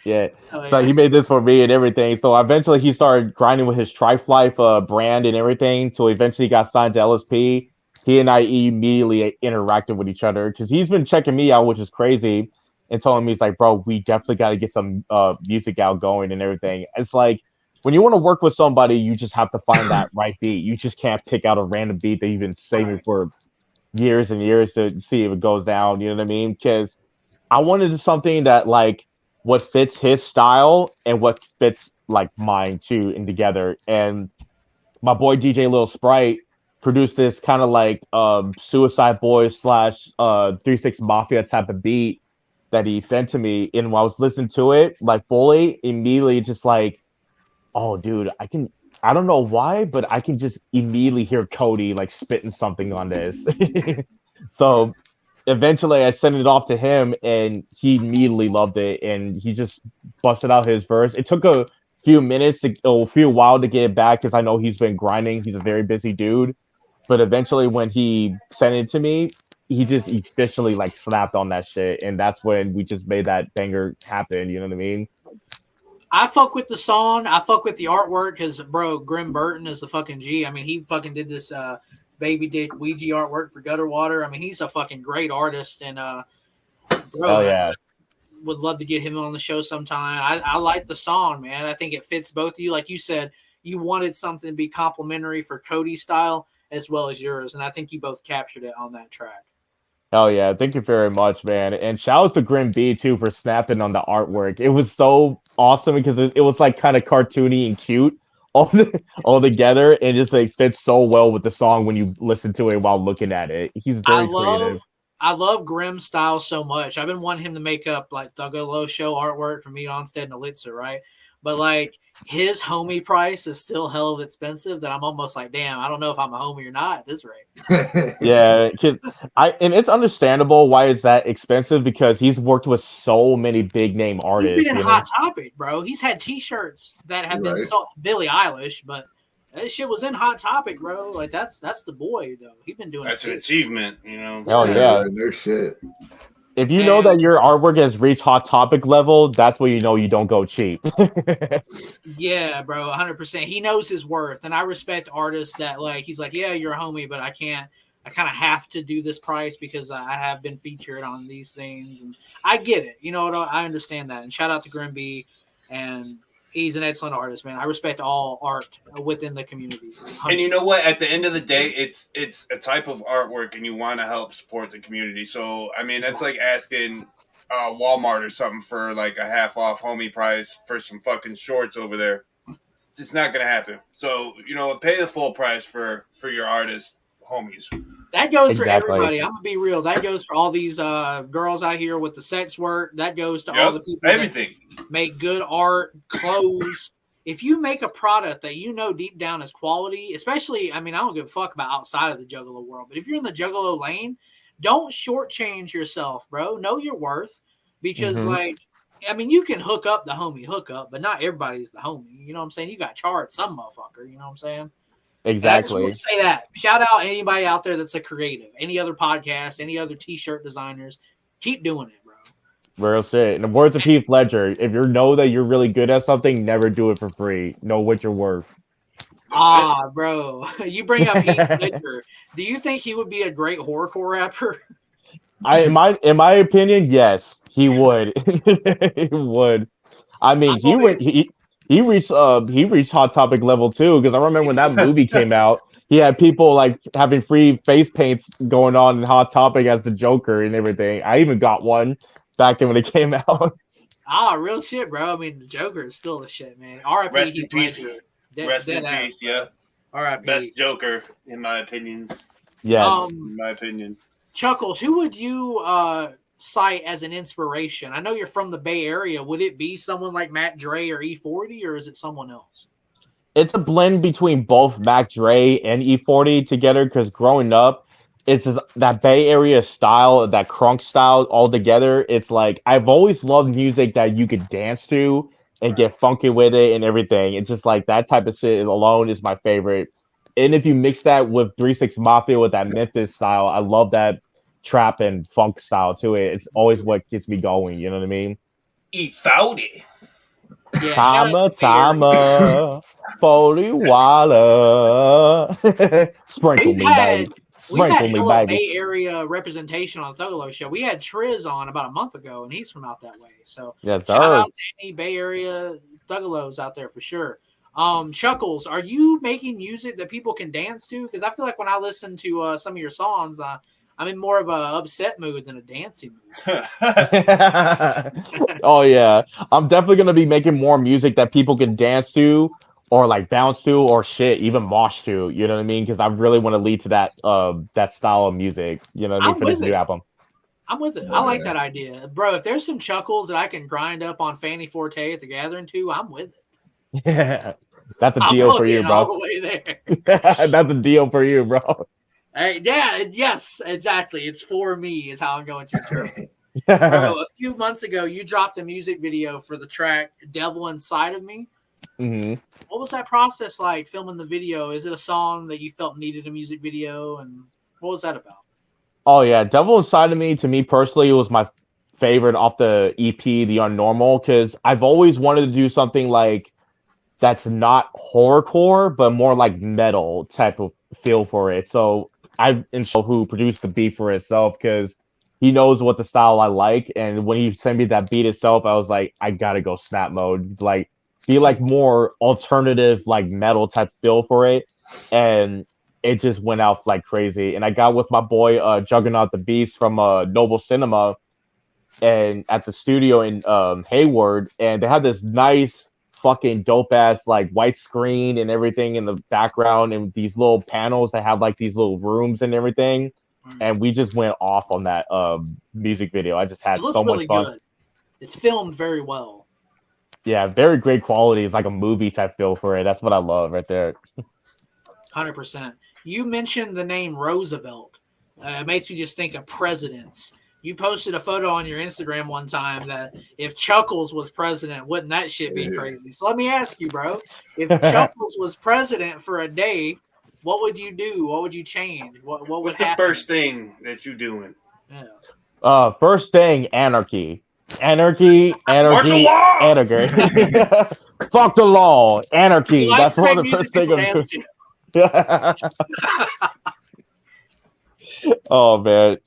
Yeah. Oh, So yeah. he made this for me and everything. So eventually he started grinding with his Trife Life brand and everything. So eventually he got signed to LSP. He and I immediately interacted with each other because he's been checking me out, which is crazy, and telling me, he's like, "Bro, we definitely got to get some music out going and everything." It's like when you want to work with somebody, you just have to find that right beat. You just can't pick out a random beat that you've been saving for years and years to see if it goes down. You know what I mean? Because I wanted something that like what fits his style and what fits like mine too, and together. And my boy DJ Lil Sprite produced this kind of like Suicide Boys slash 3-6 Mafia type of beat that he sent to me. And when I was listening to it, like fully, immediately just like, oh dude, I don't know why, but I can just immediately hear Cody like spitting something on this. So eventually I sent it off to him and he immediately loved it and he just busted out his verse. It took a few minutes a few while to get it back because I know he's been grinding. He's a very busy dude. But eventually when he sent it to me, he just officially like slapped on that shit. And that's when we just made that banger happen. You know what I mean? I fuck with the song. I fuck with the artwork because, bro, Grim Burton is the fucking G. I mean, he fucking did this baby dick Ouija artwork for Gutter Water. I mean, he's a fucking great artist. And, bro, Oh yeah. would love to get him on the show sometime. I like the song, man. I think it fits both of you. Like you said, you wanted something to be complimentary for Cody's style as well as yours. And I think you both captured it on that track. Oh yeah, thank you very much, man. And shout outs to Grim B too for snapping on the artwork. It was so awesome because it was like kind of cartoony and cute all together, and just like fits so well with the song when you listen to it while looking at it. He's very creative. I love Grimm's style so much. I've been wanting him to make up like Thuggalo Show artwork for me, Onsted and Elixir, right? But like his homie price is still hell of expensive that I'm almost like, damn, I don't know if I'm a homie or not at this rate. Yeah, and it's understandable why it's that expensive because he's worked with so many big name artists. He's been in Hot Topic, bro. He's had T-shirts that have been sold Billie Eilish, but that shit was in Hot Topic, bro. Like that's the boy though. He's been doing. That's an achievement, you know. Hell yeah, no shit. If you know that your artwork has reached Hot Topic level, that's when you know you don't go cheap. Yeah, bro, 100%. He knows his worth, and I respect artists that like he's like, yeah, you're a homie, but I can't. I kind of have to do this price because I have been featured on these things, and I get it. You know what? I understand that. And shout out to Grim B, and he's an excellent artist, man. I respect all art within the community. 100%. And you know what? At the end of the day, it's a type of artwork, and you want to help support the community. So, I mean, that's like asking Walmart or something for like a half off homie price for some fucking shorts over there. It's not gonna happen. So, you know, pay the full price for your artist homies. That goes for Exactly. everybody. I'm gonna be real. That goes for all these girls out here with the sex work. That goes to all Yep, the people everything. that make good art, clothes. If you make a product that you know deep down is quality, especially, I mean, I don't give a fuck about outside of the Juggalo world, but if you're in the Juggalo lane, don't shortchange yourself, bro. Know your worth, because like, I mean, you can hook up the homie hookup, but not everybody's the homie. You know what I'm saying? You got to charge some motherfucker. You know what I'm saying? Exactly. I just want to say that. Shout out anybody out there that's a creative, any other podcast, any other t-shirt designers. Keep doing it, bro. Real shit. In the words of Heath Ledger, if you know that you're really good at something, never do it for free. Know what you're worth. Ah, bro. You bring up Heath Ledger. Do you think he would be a great horrorcore rapper? In my opinion, yes, he would. He would. I mean, he reached Hot Topic level too, because I remember when that movie came out, he had people like having free face paints going on in Hot Topic as the Joker and everything. I even got one back then when it came out. Ah, real shit, bro. I mean, the Joker is still the shit, man. R.I.P. Rest in Heath peace. Ledger. Rest in peace, yeah. R.I.P. Best Joker, in my opinions. Yes. In my opinion. Chuckles, who would you cite as an inspiration? I know you're from the Bay Area. Would it be someone like Mac Dre or E40, or is it someone else? It's a blend between both Mac Dre and E40 together, because growing up, it's just that Bay Area style, that crunk style all together. It's like, I've always loved music that you could dance to and get funky with it and everything. It's just like that type of shit alone is my favorite. And if you mix that with 3-6 Mafia with that Memphis style, I love that trap and funk style to it. It's always what gets me going. You know what I mean? E40. Yeah, Tama, Foley Walla. Sprinkle me, baby. We've had Sprinkle me, hella baby. Bay Area representation on the Thuggalo Show. We had Triz on about a month ago, and he's from out that way. So Yes, shout sir. out to any Bay Area Thuggalos out there for sure. Chuckles, are you making music that people can dance to? Because I feel like when I listen to some of your songs, I'm in more of a upset mood than a dancing mood. Oh yeah, I'm definitely gonna be making more music that people can dance to, or like bounce to, or shit, even mosh to. You know what I mean? Because I really want to lead to that style of music. You know what I mean, I'm for this with new it. album. I'm with it. I like that idea, bro. If there's some Chuckles that I can grind up on Fanny Forte at the Gathering too, I'm with it. Yeah, that's a I'm deal for you, looking all the bro. way there. That's a deal for you, bro. Hey, yeah, yes, exactly. It's for me, is how I'm going to. Bro, a few months ago, you dropped a music video for the track "Devil Inside of Me." Mm-hmm. What was that process like filming the video? Is it a song that you felt needed a music video, and what was that about? Oh yeah, Devil Inside of Me, to me personally, it was my favorite off the EP, The Unnormal, because I've always wanted to do something like that's not horrorcore, but more like metal type of feel for it. So I've who produced the beat for itself, because he knows what the style I like. And when he sent me that beat itself, I was like, I gotta go snap mode. It's like, be like more alternative, like metal type feel for it. And it just went out like crazy. And I got with my boy Juggernaut the Beast from Noble Cinema and at the studio in Hayward, and they had this nice fucking dope ass like white screen and everything in the background, and these little panels that have like these little rooms and everything. And we just went off on that music video. I just had so much fun. Good. It's filmed very well. Yeah, very great quality. It's like a movie type feel for it. That's what I love right there. 100%. You mentioned the name Roosevelt. It makes me just think of presidents. You posted a photo on your Instagram one time that if Chuckles was president, wouldn't that shit be crazy? So let me ask you, bro, if Chuckles was president for a day, what would you do? What would you change? What would What's the happen? first thing that you doing? Yeah. First thing, anarchy. Anarchy, Martial law! anarchy. Fuck the law, anarchy. That's one of the first things I'm doing. Oh man.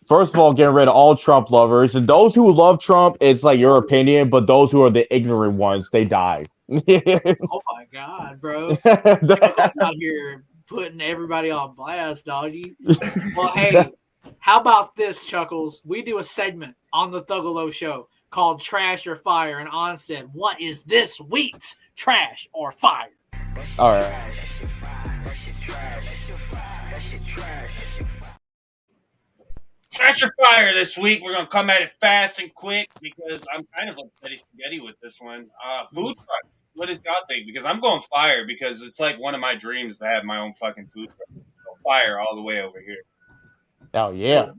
First of all, getting rid of all Trump lovers. And those who love Trump, it's like your opinion, but those who are the ignorant ones, they die. Oh my God, bro. Chuckles out here putting everybody on blast, doggy. Well, hey, how about this, Chuckles? We do a segment on the Thuggalo Show called Trash or Fire, and Onsted, what is this week's Trash or Fire? All right. Trash or fire this week. We're gonna come at it fast and quick because I'm kind of upsetty spaghetti with this one. Food trucks. What does y'all think? Because I'm going fire because it's like one of my dreams to have my own fucking food truck. So fire all the way over here. Oh yeah.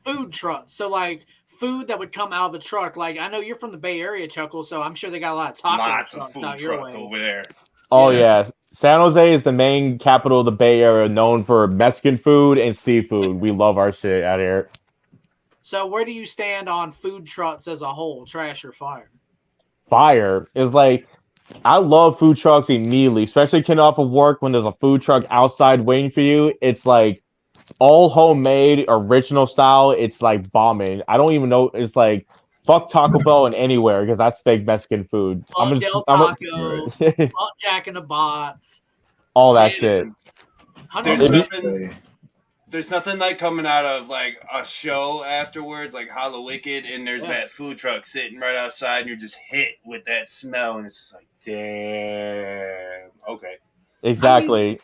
Food trucks. So like food that would come out of the truck. Like I know you're from the Bay Area, Chuckles, so I'm sure they got a lot of taco Lots of trucks food out your truck way. over there. Oh yeah. San Jose is the main capital of the Bay Area, known for Mexican food and seafood. We love our shit out here. So where do you stand on food trucks as a whole, trash or fire? Fire is like, I love food trucks immediately, especially getting off of work when there's a food truck outside waiting for you. It's like all homemade, original style. It's like bombing. I don't even know. It's like fuck Taco Bell and anywhere because that's fake Mexican food. Fuck Del Taco, fuck Jack in the Box, all that shit. There's nothing like coming out of like a show afterwards, like Hollow Wicked, and there's that food truck sitting right outside, and you're just hit with that smell, and it's just like, damn, okay. Exactly. I mean,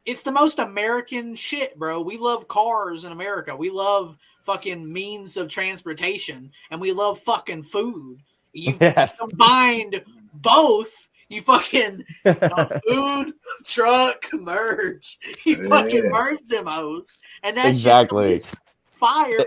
it's the most American shit, bro. We love cars in America. We love fucking means of transportation, and we love fucking food. You've combined both. You fucking food, truck, merch. You fucking merged them hoes. And that's exactly fire.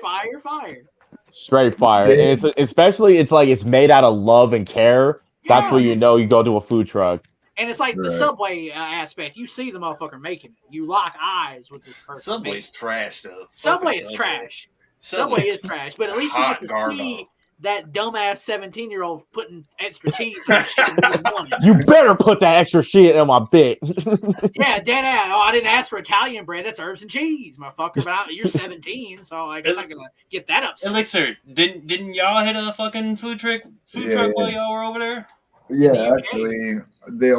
Straight fire. And it's especially it's made out of love and care. That's where you know you go to a food truck. And it's like the Subway aspect. You see the motherfucker making it. You lock eyes with this person. Subway's trash, though. Subway is trash. Subway is trash. But at least you get to see that dumbass 17-year-old putting extra cheese on shit in the morning. You better put that extra shit in my bit. Yeah, dead ass. Oh, I didn't ask for Italian bread. That's herbs and cheese, motherfucker. But you're 17, so I'm not gonna get that upset. Elixir, didn't y'all hit a fucking food truck while y'all were over there? Yeah, actually, the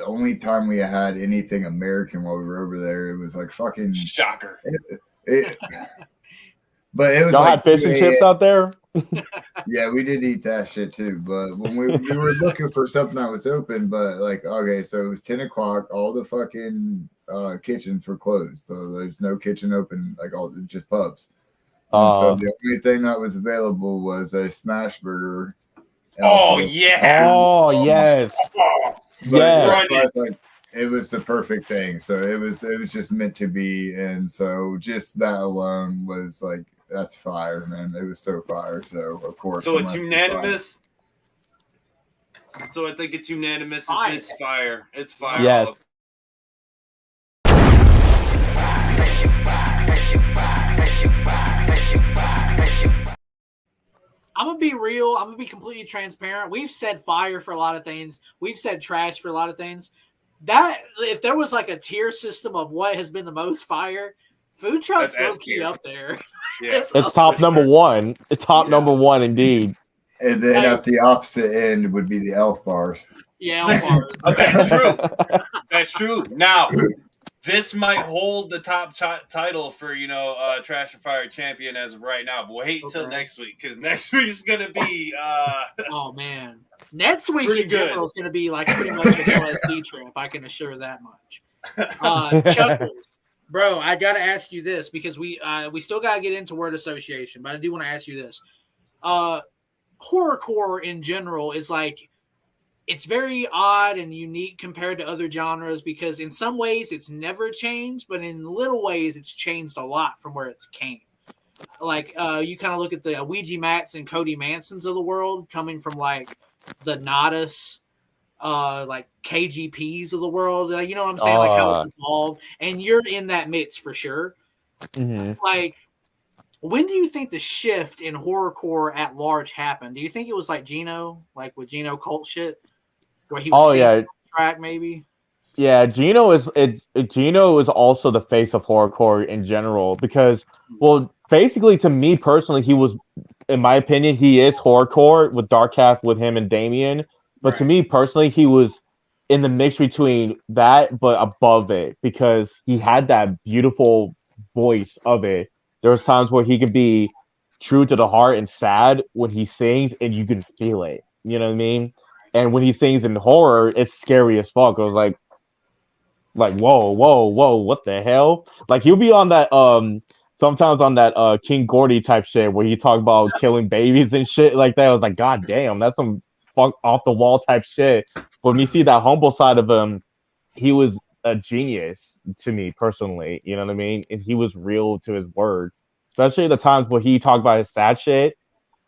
only time we had anything American while we were over there, it was like fucking shocker. But it was y'all like had fish and chips out there. Yeah, we did eat that shit too. But when we were looking for something that was open, but like okay, so it was 10 o'clock. All the fucking kitchens were closed, so there's no kitchen open. Like just pubs. So the only thing that was available was a smash burger. Oh yeah! Oh yes! Yes! It was the perfect thing. So it was just meant to be, and so just that alone was like that's fire, man. It was so fire. So of course. So it's unanimous. So I think it's unanimous. It's fire. It's fire. Yes. I'm gonna be real. I'm gonna be completely transparent. We've said fire for a lot of things. We've said trash for a lot of things. That if there was like a tier system of what has been the most fire, food trucks low key up there. Yeah, it's top number one. It's top number one indeed. And then at the opposite end would be the elf bars. Yeah, elf bars. That's true. That's true. Now, this might hold the top title for trash or fire champion as of right now. But wait until next week because next week's gonna be. Oh man, next week in general is gonna be like pretty much an LSD trip. I can assure that much. Chuckles, bro, I gotta ask you this because we still gotta get into word association, but I do want to ask you this. Horrorcore in general is like. It's very odd and unique compared to other genres because in some ways it's never changed, but in little ways it's changed a lot from where it's came. Like you kind of look at the Ouija Maccs and Cody Mansons of the world coming from like the Nodus, like KGPs of the world. You know what I'm saying? Like how it's evolved. And you're in that midst for sure. Mm-hmm. Like, when do you think the shift in horrorcore at large happened? Do you think it was like Gino, like with Gino cult shit? Where he was on track, maybe. Yeah, Gino is also the face of horrorcore in general because, well, basically to me personally, he was, in my opinion, he is horrorcore with Dark Half with him and Damien. But to me personally, he was in the mix between that but above it because he had that beautiful voice of it. There was times where he could be true to the heart and sad when he sings, and you can feel it. You know what I mean? And when he sings in horror, it's scary as fuck. I was like, whoa, what the hell? Like he'll be on that sometimes on that King Gordy type shit where he talked about killing babies and shit like that. I was like, God damn, that's some fuck off the wall type shit. But when you see that humble side of him, he was a genius to me personally. You know what I mean? And he was real to his word. Especially the times where he talked about his sad shit,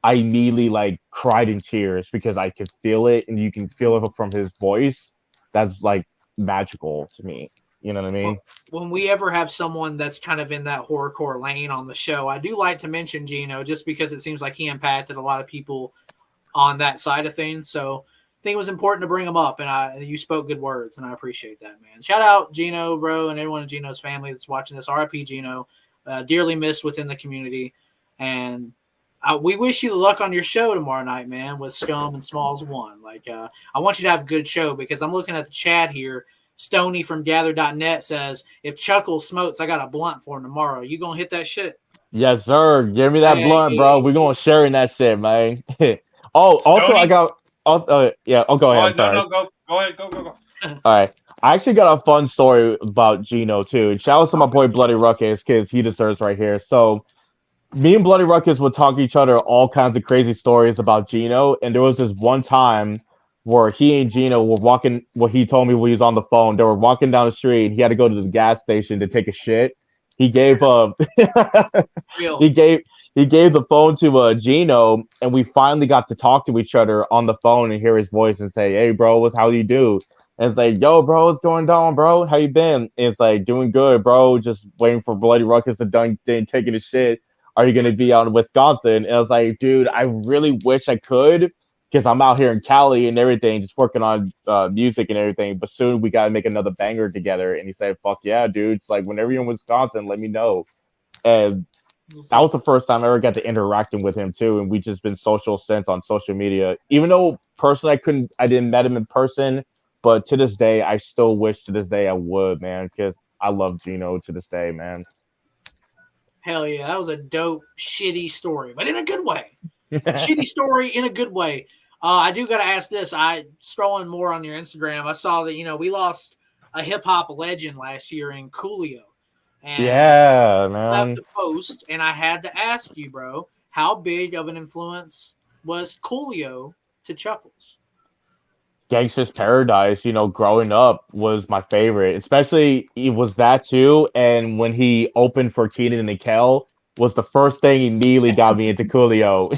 I immediately like cried in tears because I could feel it, and you can feel it from his voice. That's like magical to me. You know what I mean? When we ever have someone that's kind of in that horrorcore lane on the show, I do like to mention Gino just because it seems like he impacted a lot of people on that side of things. So I think it was important to bring him up, and you spoke good words, and I appreciate that, man. Shout out Gino, bro, and everyone in Gino's family that's watching this. RIP Gino, dearly missed within the community, and we wish you the luck on your show tomorrow night, man, with Scum and Smalls 1. Like, I want you to have a good show because I'm looking at the chat here. Stoney from gather.net says, if Chuckles smokes, I got a blunt for him tomorrow. You gonna hit that shit? Yes, sir. Give me that blunt, bro. We're gonna share in that shit, man. Also, I got. Yeah. Oh, go ahead. No, go ahead. Go. All right. I actually got a fun story about Gino too. Shout out to my boy Bloody Ruckus because he deserves right here. So, me and Bloody Ruckus would talk to each other all kinds of crazy stories about Gino, and there was this one time where he and Gino were walking. What he told me when he was on the phone, they were walking down the street. And he had to go to the gas station to take a shit. He gave he gave the phone to Gino, and we finally got to talk to each other on the phone and hear his voice and say, "Hey, bro, how do you do?" And it's like, "Yo, bro, what's going on, bro? How you been?" And it's like, "Doing good, bro. Just waiting for Bloody Ruckus to done taking a shit. Are you gonna be out in Wisconsin?" And I was like, "Dude, I really wish I could, because I'm out here in Cali and everything, just working on music and everything. But soon we gotta make another banger together." And he said, "Fuck yeah, dude. It's like whenever you're in Wisconsin, let me know." And that was the first time I ever got to interacting with him too, and we just been social since on social media. Even though personally I didn't met him in person, but to this day I still wish to this day I would, man, because I love Gino to this day, man. Hell yeah, that was a dope, shitty story, but in a good way. Shitty story in a good way. I do got to ask this. I scrolling more on your Instagram, I saw that we lost a hip hop legend last year in Coolio. And yeah, man. left a post, and I had to ask you, bro, how big of an influence was Coolio to Chuckles? Gangsta's Paradise, growing up was my favorite. Especially it was that too. And when he opened for Keenan and Kel was the first thing immediately got me into Coolio.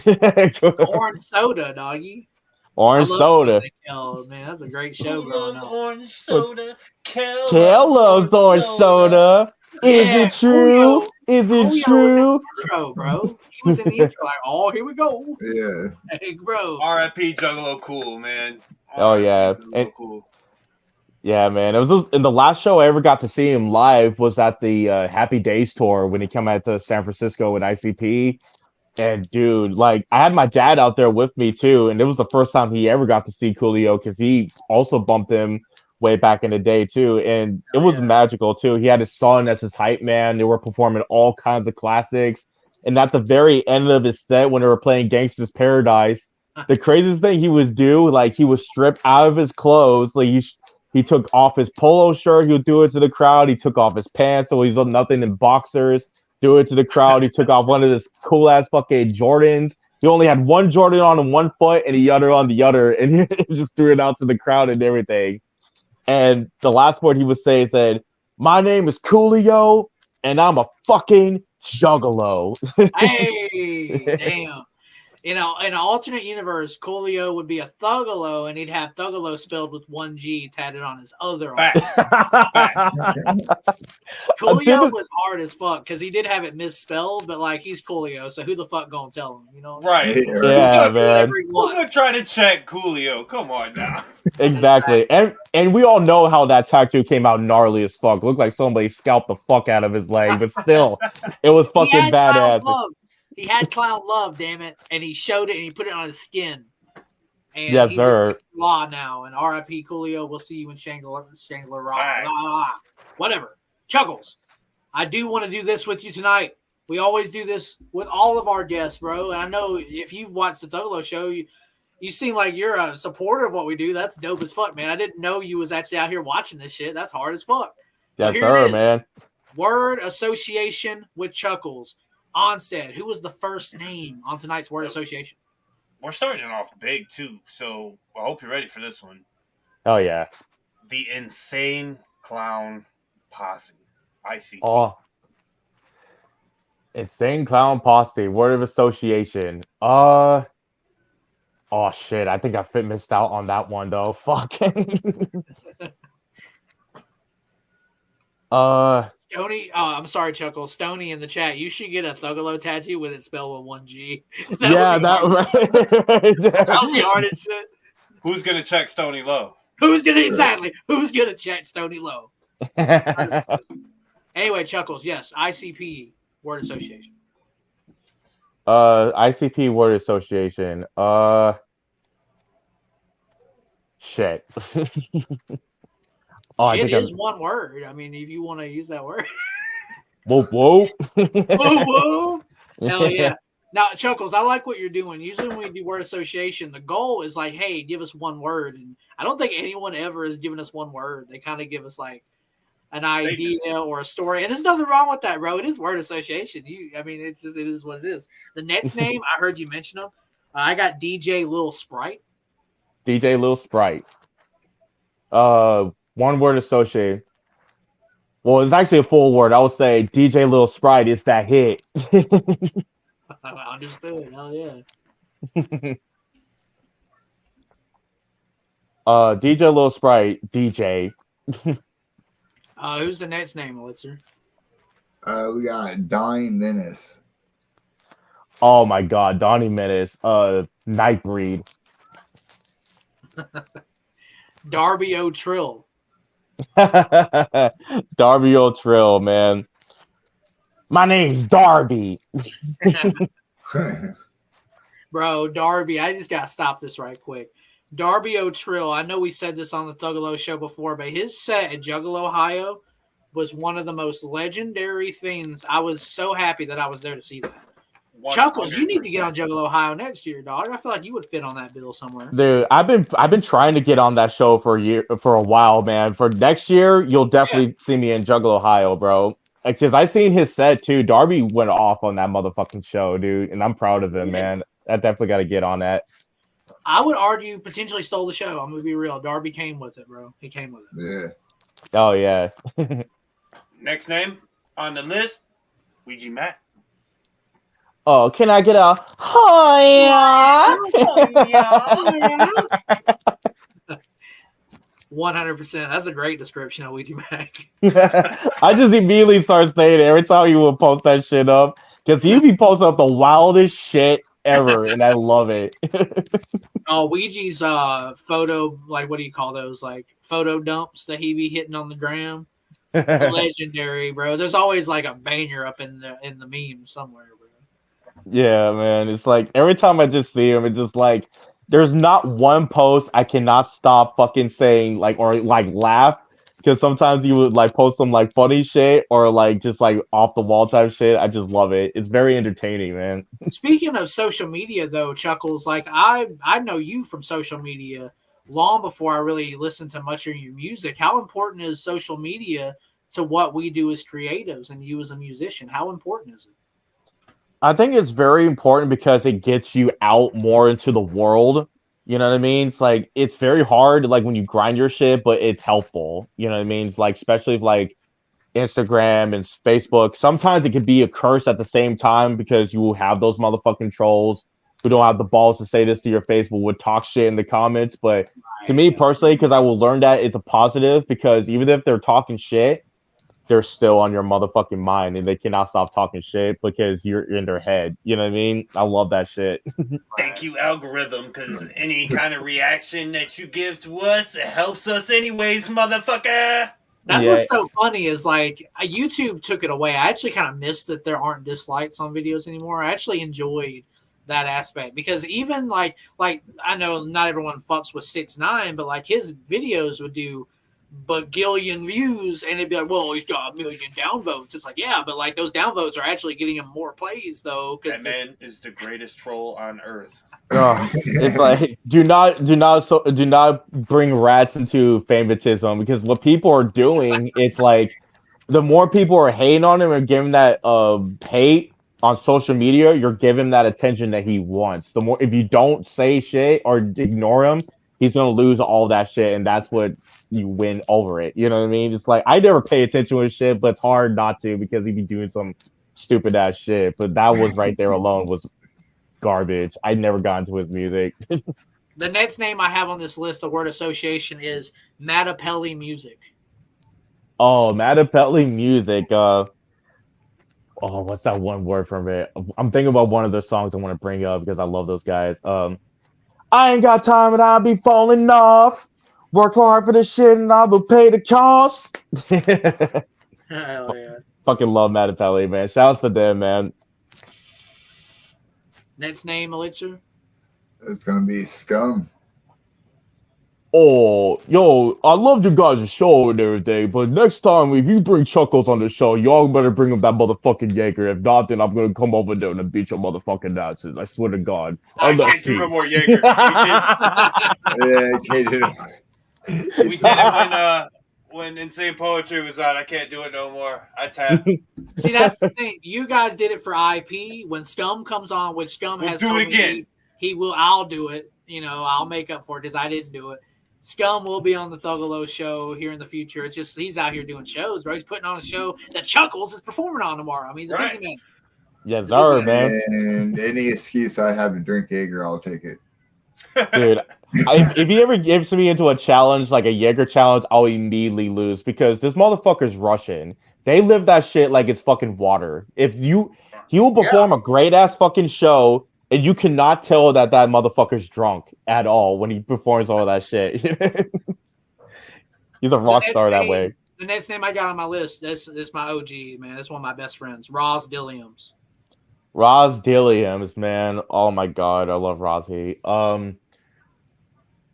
Orange Soda, doggy. Orange Soda. Kel, man, that's a great show. Who loves Orange Soda? Kel loves Orange Soda. Is it true? Coolio, Is it true? Was in the intro, bro. He was in the intro, like, oh, here we go. Yeah. Hey, bro. R.I.P. Juggalo Cool, man. Oh yeah, cool. Yeah, man. It was in the last show I ever got to see him live was at the Happy Days tour when he came out to San Francisco with ICP. And dude, like I had my dad out there with me too, and it was the first time he ever got to see Coolio because he also bumped him way back in the day too, and it was magical too. He had his son as his hype man. They were performing all kinds of classics, and at the very end of his set when they were playing Gangsta's Paradise, the craziest thing he would do, like he was stripped out of his clothes, like he took off his polo shirt, he would do it to the crowd. He took off his pants, so he's nothing in boxers, do it to the crowd. He took off one of his cool ass fucking Jordans. He only had one Jordan on one foot and the other on the other, and he just threw it out to the crowd and everything. And the last word he would say said, "My name is Coolio, and I'm a fucking Juggalo." Hey, damn. In an alternate universe, Coolio would be a Thuggalo, and he'd have Thuggalo spelled with one G tatted on his other arm. Coolio was hard as fuck because he did have it misspelled, but like he's Coolio, so who the fuck gonna tell him? Right? Yeah, man. Who's gonna try to check Coolio? Come on now. Exactly. And we all know how that tattoo came out gnarly as fuck. Looked like somebody scalped the fuck out of his leg, but still, it was fucking badass. He had clown love, damn it, and he showed it and he put it on his skin. And yes, he's sir. in Shangri-La now, and R.I.P. Coolio. We'll see you in Shangri-La. Whatever. Chuckles, I do want to do this with you tonight. We always do this with all of our guests, bro. And I know if you've watched the Thuggalo Show, you seem like you're a supporter of what we do. That's dope as fuck, man. I didn't know you was actually out here watching this shit. That's hard as fuck. So yes, sir, man. Word association with Chuckles. Onsted, who was the first name on tonight's word association? We're starting off big too, so I hope you're ready for this one. Oh yeah. The Insane Clown Posse. ICP. Oh. Insane Clown Posse, word of association. Oh shit, I think I missed out on that one though. Fuck. Stony, I'm sorry, Chuckle. Stony in the chat. You should get a Thuggalo tattoo with it spelled with one G. Yeah, that right. That would be hard as shit. Who's gonna check Stony Low? Who's gonna check Stony Low? Anyway, Chuckles, yes, ICP word association. ICP word association. Shit. Shit is one word. I mean, if you want to use that word. Whoa, whoa. Whoa. Hell yeah. Now, Chuckles, I like what you're doing. Usually when we do word association, the goal is like, hey, give us one word. And I don't think anyone ever has given us one word. They kind of give us like an idea or a story. And there's nothing wrong with that, bro. It is word association. It is what it is. The Nets name, I heard you mention them. I got DJ Lil Sprite. DJ Lil Sprite. One word associated. Well, it's actually a full word. I would say DJ Lil Sprite is that hit. I understood. Hell yeah. DJ Lil Sprite, DJ. Who's the next name, Elixir? We got Dying Menace. Oh my god, Donnie Menace. Nightbreed. Darby O'Trill. Darby O'Trill, man. My name's Darby. Bro, Darby, I just gotta stop this right quick. Darby O'Trill, I know we said this on the Thuggalo show before, but his set at Juggalo, Ohio was one of the most legendary things. I was so happy that I was there to see that. 100%. Chuckles, you need to get on Juggalo Ohio next year, dog. I feel like you would fit on that bill somewhere. Dude, I've been trying to get on that show for a while, man. For next year, you'll definitely see me in Juggalo Ohio, bro. Because I seen his set too. Darby went off on that motherfucking show, dude, and I'm proud of him, man. I definitely got to get on that. I would argue potentially stole the show. I'm gonna be real. Darby came with it, bro. He came with it. Yeah. Oh yeah. Next name on the list, Ouija Macc. Oh, can I get a yeah? 100%. That's a great description of Ouija Macc. I just immediately start saying it every time he would post that shit up because he be posting up the wildest shit ever, and I love it. Oh, Ouija's photo, like what do you call those? Like photo dumps that he be hitting on the gram. Legendary, bro. There's always like a banger up in the meme somewhere, bro. Yeah, man. It's like every time I just see him, it's just like there's not one post I cannot stop fucking saying like or like laugh because sometimes you would like post some like funny shit or like just like off the wall type shit. I just love it. It's very entertaining, man. Speaking of social media though, Chuckles, like I know you from social media long before I really listened to much of your music. How important is social media to what we do as creatives and you as a musician? How important is it? I think it's very important because it gets you out more into the world. You know what I mean? It's like it's very hard, like when you grind your shit, but it's helpful. You know what I mean? It's like especially if, like Instagram and Facebook. Sometimes it could be a curse at the same time because you will have those motherfucking trolls who don't have the balls to say this to your face, but would talk shit in the comments. But to me personally, because I will learn that it's a positive because even if they're talking shit, they're still on your motherfucking mind and they cannot stop talking shit because you're in their head. You know what I mean? I love that shit. Thank you, algorithm, because any kind of reaction that you give to us, it helps us anyways, motherfucker. That's what's so funny is like YouTube took it away. I actually kind of missed that there aren't dislikes on videos anymore. I actually enjoyed that aspect because even like I know not everyone fucks with 6ix9ine, but like his videos would do bagillion views and it'd be like, well, he's got 1 million downvotes. It's like, yeah, but like those downvotes are actually getting him more plays though. That man is the greatest troll on earth. It's like do not bring rats into favoritism because what people are doing, it's like the more people are hating on him and giving that hate on social media, you're giving that attention that he wants. The more, if you don't say shit or ignore him, he's gonna lose all that shit, and that's what you win over it. You know what I mean? It's like I never pay attention to his shit, but it's hard not to because he'd be doing some stupid ass shit. But that was right there alone was garbage. I never got into his music. The next name I have on this list, the word association, is Matapelli Music. Oh, Matapelli Music. What's that one word from it? I'm thinking about one of the songs I want to bring up because I love those guys. I ain't got time and I'll be falling off. Work hard for this shit and I will pay the cost. Hell yeah. Fucking love Matapelli, man. Shouts to them, man. Next name, Elixir? It's gonna be Scum. Oh, yo, I loved you guys' show and everything, but next time if you bring Chuckles on the show, y'all better bring him that motherfucking Jaeger. If not, then I'm gonna come over there and beat your motherfucking asses. I swear to God. I can't do no more Jaeger. Yeah, can't do it. We did it when Insane Poetry was on. I can't do it no more. I tap. See, that's the thing. You guys did it for IP. When Scum comes on, which Scum We'll has do told it again. Me I'll do it. You know, I'll make up for it because I didn't do it. Scum will be on the Thuggalo Show here in the future. It's just he's out here doing shows, bro. He's putting on a show that Chuckles is performing on tomorrow. I mean, he's a busy man. Yes, sir, man. And any excuse I have to drink Jaeger, I'll take it. Dude, if he ever gives me into a challenge, like a Jaeger challenge, I'll immediately lose because this motherfucker's Russian. They live that shit like it's fucking water. He will perform a great ass fucking show, and you cannot tell that motherfucker's drunk at all when he performs all that shit. He's a rock star that way. The next name I got on my list, this my OG, man. This is one of my best friends, Roz Dilliams. Roz Dilliams, man. Oh my god, I love Rozzy.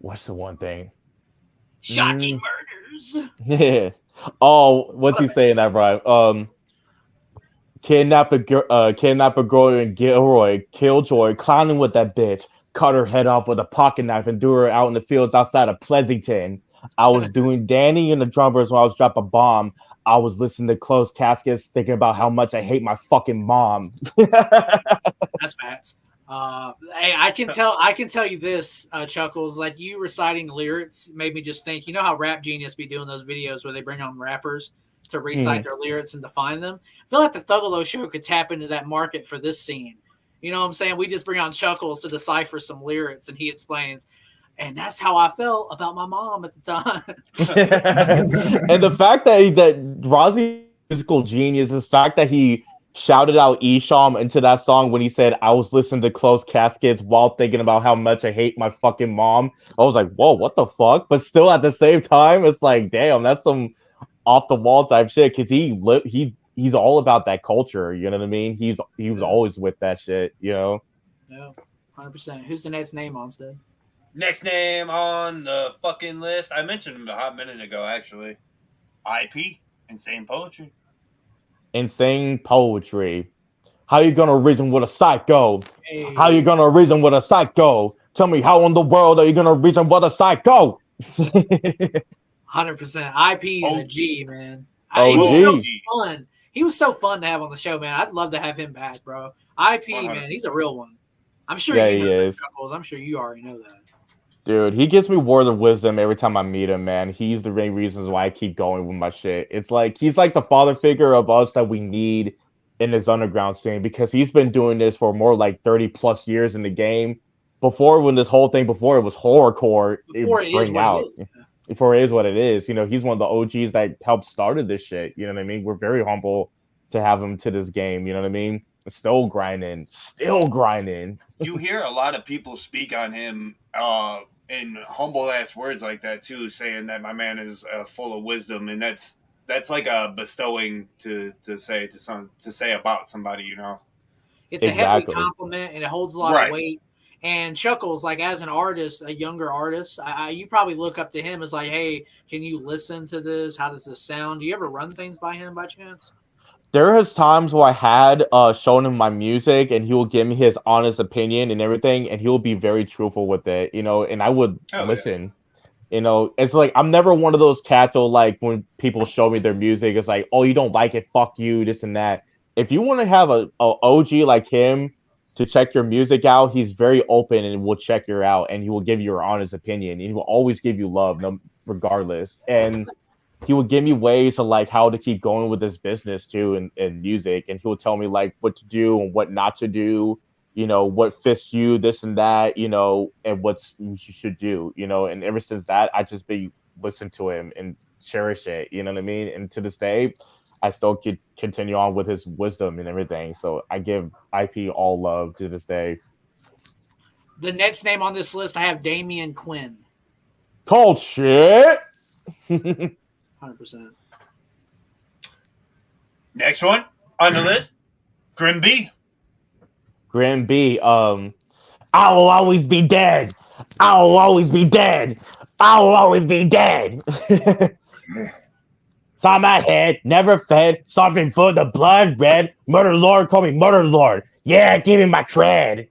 What's the one thing? Shocking murders. Yeah. Oh, what's he saying that, bro? Kidnap a girl in Gilroy, Killjoy, clowning with that bitch, cut her head off with a pocket knife and threw her out in the fields outside of Pleasanton. I was doing Danny and the drummers when I was dropping a bomb. I was listening to Closed Caskets, thinking about how much I hate my fucking mom. That's facts. Hey, I can tell you this, Chuckles, like you reciting lyrics made me just think, you know how Rap Genius be doing those videos where they bring on rappers to recite their lyrics and define them? I feel like the Thuggalo Show could tap into that market for this scene. You know what I'm saying? We just bring on Chuckles to decipher some lyrics and he explains, and that's how I felt about my mom at the time. And the fact that Rozzy musical genius, the fact that he shouted out Isham into that song when he said, I was listening to Closed Caskets while thinking about how much I hate my fucking mom. I was like, whoa, what the fuck? But still at the same time, it's like, damn, that's some off the wall type shit because he's all about that culture. You know what I mean? He was always with that shit, you know? Yeah, 100%. Who's the next name, Onsted? Next name on the fucking list. I mentioned him a hot minute ago, actually. IP, Insane Poetry. Insane Poetry. How you gonna reason with a psycho? Hey. How you gonna reason with a psycho? Tell me how in the world are you gonna reason with a psycho? 100%. IP is a G, man. He was so fun. He was so fun to have on the show, man. I'd love to have him back, bro. IP, 100. Man, he's a real one. I'm sure he is. Chuckles. I'm sure you already know that. Dude, he gives me words of wisdom every time I meet him, man. He's the main reasons why I keep going with my shit. It's like he's like the father figure of us that we need in this underground scene because he's been doing this for more like 30 plus years in the game. Before it was horrorcore, before it is what it is. You know, he's one of the OGs that helped started this shit. You know what I mean? We're very humble to have him to this game. You know what I mean? Still grinding. You hear a lot of people speak on him in humble ass words like that too, saying that my man is full of wisdom, and that's like a bestowing to say about somebody, you know. It's a heavy compliment, and it holds a lot of weight. And Chuckles, like as an artist, a younger artist, you probably look up to him as like, hey, can you listen to this? How does this sound? Do you ever run things by him by chance? There has times where I had shown him my music and he will give me his honest opinion and everything, and he will be very truthful with it, you know, and I would listen. You know, it's like I'm never one of those cats who like when people show me their music, it's like, oh, you don't like it, fuck you, this and that. If you want to have a OG like him to check your music out, he's very open and will check you out, and he will give you your honest opinion. And he will always give you love, no, regardless. And he will give me ways of like how to keep going with this business too, and music. And he will tell me like what to do and what not to do. You know, what fits you, this and that, you know, and what you should do, you know. And ever since that, I just be listen to him and cherish it, you know what I mean? And to this day, I still could continue on with his wisdom and everything. So I give IP all love to this day. The next name on this list, I have Damian Quinn. Cold shit. 100%. Next one on the list, Grim B. Grim B. I will always be dead. I will always be dead. I will always be dead. Saw my head, never fed, starving for the blood red. Murder Lord, call me Murder Lord. Yeah, give me my cred.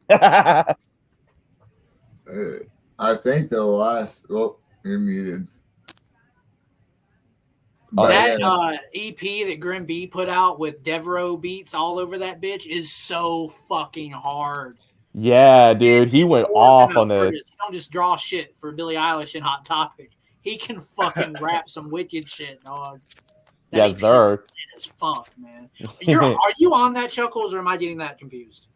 I think the last. Oh, you're muted. That EP that Grim B put out with Devereaux beats all over that bitch is so fucking hard. Yeah, dude, he went off on this. He don't just draw shit for Billie Eilish and Hot Topic. He can fucking rap some wicked shit, dog. Yes, sir. As fuck, man. Are you on that, Chuckles, or am I getting that confused?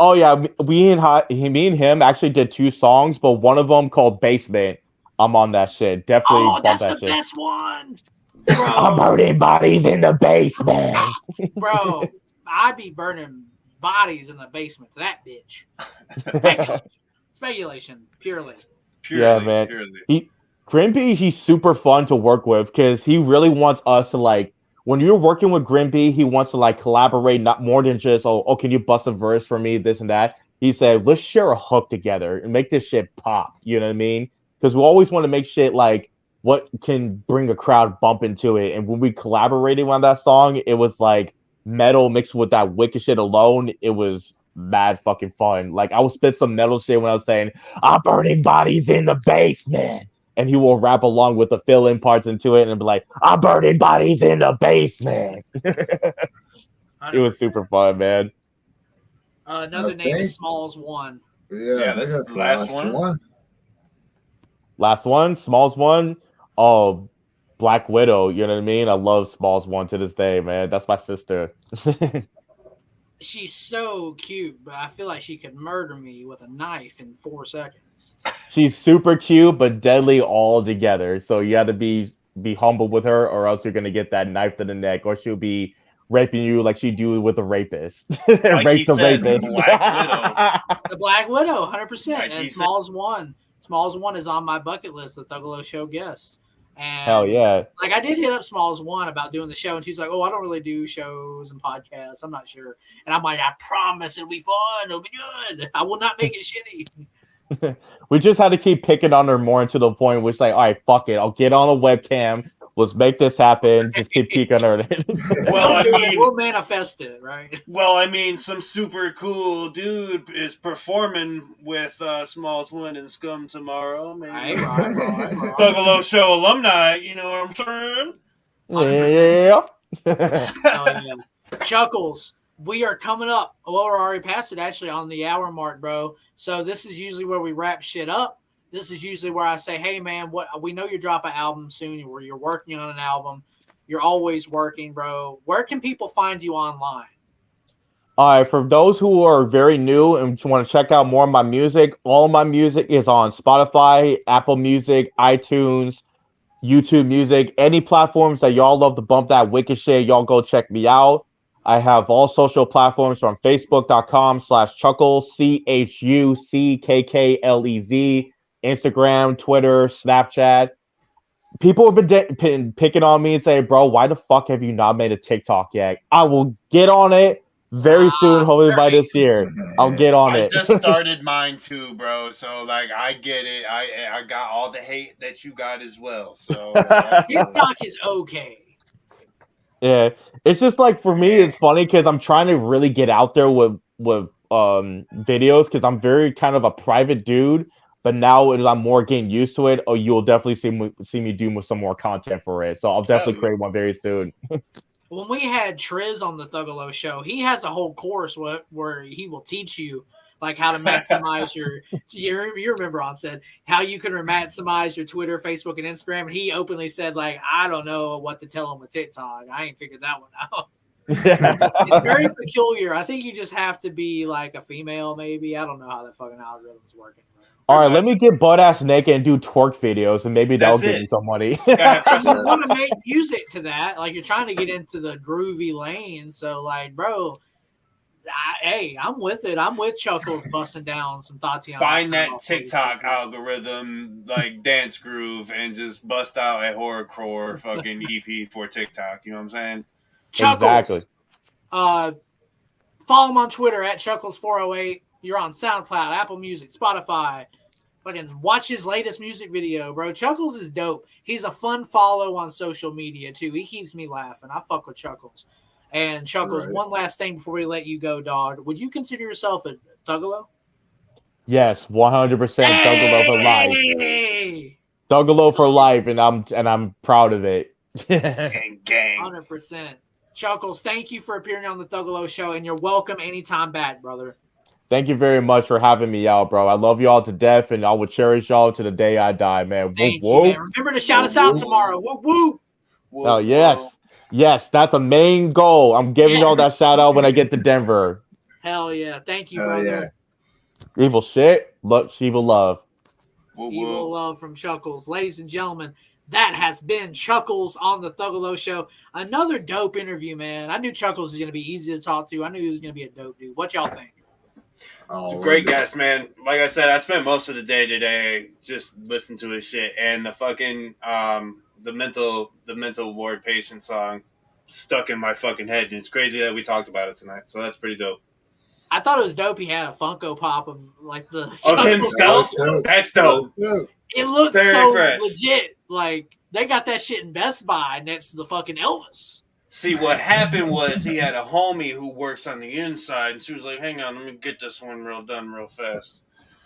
Oh yeah, me and him actually did 2 songs, but one of them called Basement. I'm on that shit. Definitely. Oh, that's that the shit. best one. Bro. I'm burning bodies in the basement. Bro, I be burning bodies in the basement to that bitch. Speculation, purely. Yeah, man. Grimpy, he's super fun to work with because he really wants us to like. When you're working with Grimpy, he wants to like collaborate, not more than just oh, can you bust a verse for me, this and that. He said, let's share a hook together and make this shit pop. You know what I mean? Because we always want to make shit like what can bring a crowd bump into it. And when we collaborated on that song, it was like metal mixed with that wicked shit alone. It was mad fucking fun. Like I would spit some metal shit when I was saying, I'm burning bodies in the basement. And he will rap along with the fill-in parts into it and be like, I'm burning bodies in the basement. It was super fun, man. Another name is Smalls One. Yeah, that's the last one. Last one, Smalls One. Oh, Black Widow. You know what I mean? I love Smalls One to this day, man. That's my sister. She's so cute, but I feel like she could murder me with a knife in 4 seconds. She's super cute, but deadly all together. So you have to be humble with her, or else you're gonna get that knife to the neck, or she'll be raping you like she do with a rapist. Like Rape the rapist. Black Widow. The Black Widow, 100%. Like and Smalls One. Smalls One is on my bucket list, the Thuggalo Show guest. And hell yeah. Like I did hit up Smalls One about doing the show, and she's like, "Oh, I don't really do shows and podcasts. I'm not sure." And I'm like, "I promise it'll be fun. It'll be good. I will not make it shitty." We just had to keep picking on her more to the point where it's like, all right, fuck it. I'll get on a webcam. Let's make this happen. Just keep picking her. Well, I mean, we'll manifest it, right? Well, I mean, some super cool dude is performing with Smalls One and Scum tomorrow. Maybe Thuggalo Show alumni. You know what I'm saying? Yeah. Chuckles. We are coming up. Well, we're already past it, actually, on the hour mark, bro. So this is usually where we wrap shit up. This is usually where I say, hey, man, we know you drop an album soon, where you're working on an album. You're always working, bro. Where can people find you online? All right, for those who are very new and want to check out more of my music, all of my music is on Spotify, Apple Music, iTunes, YouTube Music, any platforms that y'all love to bump that wicked shit, y'all go check me out. I have all social platforms from Facebook.com/Chuckles, CHUCKKLEZ, Instagram, Twitter, Snapchat. People have been picking on me and saying, bro, why the fuck have you not made a TikTok yet? I will get on it very soon, hopefully by this year. I'll get on it. I just started mine too, bro. So, like, I get it. I got all the hate that you got as well. So, TikTok is okay. Yeah, it's just like for me, it's funny because I'm trying to really get out there with videos because I'm very kind of a private dude. But now as I'm more getting used to it, you'll definitely see me do some more content for it. So I'll definitely create one very soon. When we had Triz on the Thuggalo show, he has a whole course where he will teach you like how to maximize your you remember Onsted, how you can maximize your Twitter, Facebook, and Instagram. And he openly said, like, I don't know what to tell him with TikTok. I ain't figured that one out. It's very peculiar. I think you just have to be like a female, maybe. I don't know how that fucking algorithm's working. All right, let me get butt ass naked and do twerk videos, and maybe that'll give me some money. You want to make music to that, like you're trying to get into the groovy lane. So, like, bro, hey, I'm with it. I'm with Chuckles busting down some Tatiana. Find that TikTok algorithm, like dance groove, and just bust out a horrorcore fucking EP for TikTok. You know what I'm saying? Chuckles. Exactly. Follow him on Twitter at Chuckles408. You're on SoundCloud, Apple Music, Spotify. Fucking watch his latest music video, bro. Chuckles is dope. He's a fun follow on social media, too. He keeps me laughing. I fuck with Chuckles. And Chuckles, one last thing before we let you go, dog. Would you consider yourself a Thuggalo? Yes, 100% Thuggalo for life. Thuggalo for life, and I'm proud of it. Gang. 100%. Chuckles, thank you for appearing on the Thuggalo show, and you're welcome anytime back, brother. Thank you very much for having me out, bro. I love y'all to death, and I will cherish y'all to the day I die, man. Thank you, man. Remember to shout us out tomorrow. Whoop, whoop. Oh, yes. Yes, that's a main goal. I'm giving y'all that shout out when I get to Denver. Hell yeah. Thank you, brother. Yeah. Evil shit, evil love. Evil love from Chuckles. Ladies and gentlemen, that has been Chuckles on the Thuggalo show. Another dope interview, man. I knew Chuckles was going to be easy to talk to. I knew he was going to be a dope dude. What y'all think? It's a great guest, man. Like I said, I spent most of the day today just listening to his shit, and the fucking the mental ward patient song stuck in my fucking head, and it's crazy that we talked about it tonight. So that's pretty dope. I thought it was dope. He had a Funko Pop of like the of himself. That's dope. It looked very so fresh. legit. Like they got that shit in Best Buy next to the fucking Elvis. See, what happened was he had a homie who works on the inside, and she was like, hang on, let me get this one done real fast.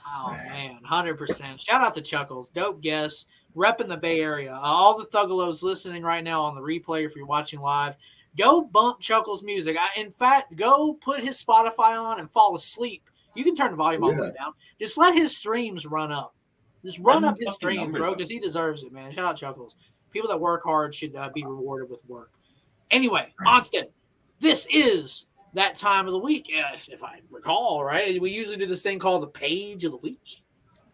Oh, man, 100%. Shout out to Chuckles. Dope guests. Reppin the Bay Area. All the Thuggalos listening right now on the replay, if you're watching live, go bump Chuckles' music. In fact, go put his Spotify on and fall asleep. You can turn the volume all the way down. Just let his streams run up. Just run up his streams, bro, because he deserves it, man. Shout out Chuckles. People that work hard should be rewarded with work. Anyway, Onsted, this is that time of the week, if I recall, right? We usually do this thing called the page of the week.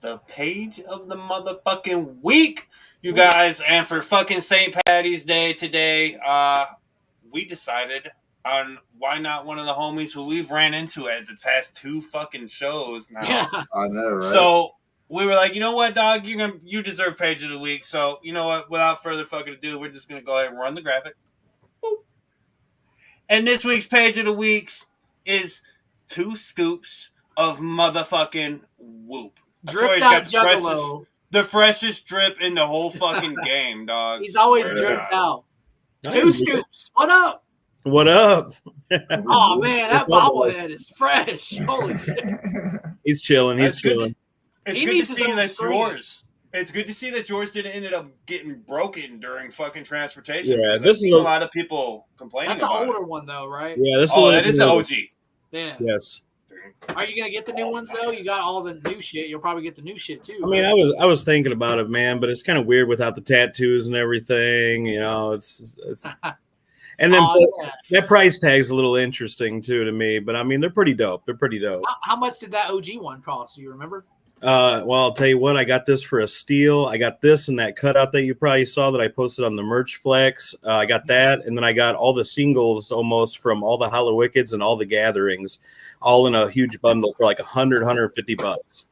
The page of the motherfucking week, you guys. And for fucking St. Patty's Day today, we decided on why not one of the homies who we've ran into at the past 2 fucking shows now. Yeah. I know, right? So we were like, you know what, dog? You deserve page of the week. So you know what? Without further fucking ado, we're just gonna go ahead and run the graphic. And this week's page of the weeks is 2 scoops of motherfucking whoop. Dripped out Juggalo. The freshest drip in the whole fucking game, dog. He's always dripped out. 2 scoops. What up? What up? Oh, man, that bobblehead is fresh. Holy shit. He's chilling. He's chilling. It's good to see that's yours. It's good to see that yours didn't end up getting broken during fucking transportation. Yeah, this is a lot of people complaining. That's an older one, though, right? Yeah, this that is an OG. Yeah. Yes. Are you gonna get the new ones though? You got all the new shit. You'll probably get the new shit too. I mean, I was thinking about it, man, but it's kind of weird without the tattoos and everything. You know, it's and then that price tag's a little interesting too to me. But I mean, they're pretty dope. How much did that OG one cost? Do you remember? Well, I'll tell you what, I got this for a steal. I got this and that cutout that you probably saw that I posted on the merch flex. I got that, and then I got all the singles almost from all the Hollow Wickeds and all the gatherings, all in a huge bundle for like $150.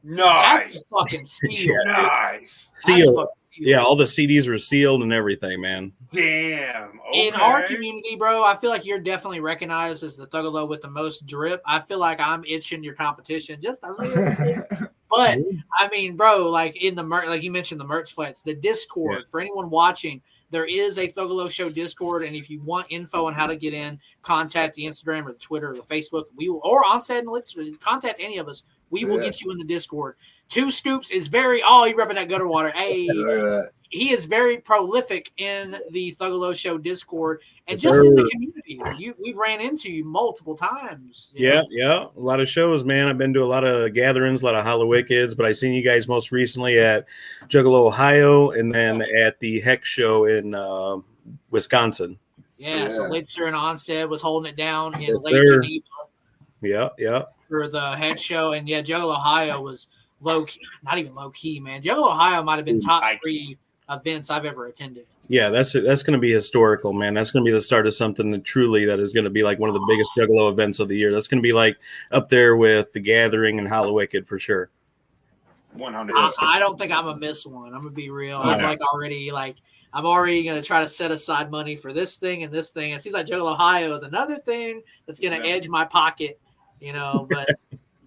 Nice. That's a fucking steal. Nice. Sealed. Yeah, all the CDs were sealed and everything, man. Damn. Okay. In our community, bro, I feel like you're definitely recognized as the Thuggalo with the most drip. I feel like I'm itching your competition just a little bit. But I mean, bro, like in the like you mentioned the merch flex, the Discord, for anyone watching, there is a Thuggalo Show Discord, and if you want info on how to get in, contact the Instagram or the Twitter or the Facebook. We will, or Onsted and Elixir, contact any of us. We will get you in the Discord. Two Scoops is very, oh, he repping that gutter water. Hey, Look at that. he is very prolific in the Thuggalo Show Discord and Yes, just in sir. the community. We've ran into you multiple times. you Yeah, know? yeah, a lot of shows, man. I've been to a lot of gatherings, a lot of Hollow Wickeds, but I seen you guys most recently at Juggalo, Ohio, and then at the Hex Show in Wisconsin. Yeah, so Yeah. Elixir and Onsted was holding it down in Yes, Lake sir. Geneva Yeah, yeah. for the head show. And yeah, Juggalo Ohio was low key, not even low key, man. Juggalo Ohio might have been top 3 events I've ever attended. Yeah, that's going to be historical, man. That's going to be the start of something that is going to be like one of the biggest Juggalo events of the year. That's going to be like up there with the Gathering and Hollow Wicked for sure. 100%. I don't think I'm gonna miss one. I'm gonna be real. Oh, I'm yeah. I'm already gonna try to set aside money for this thing and this thing. It seems like Juggalo Ohio is another thing that's gonna edge my pocket, But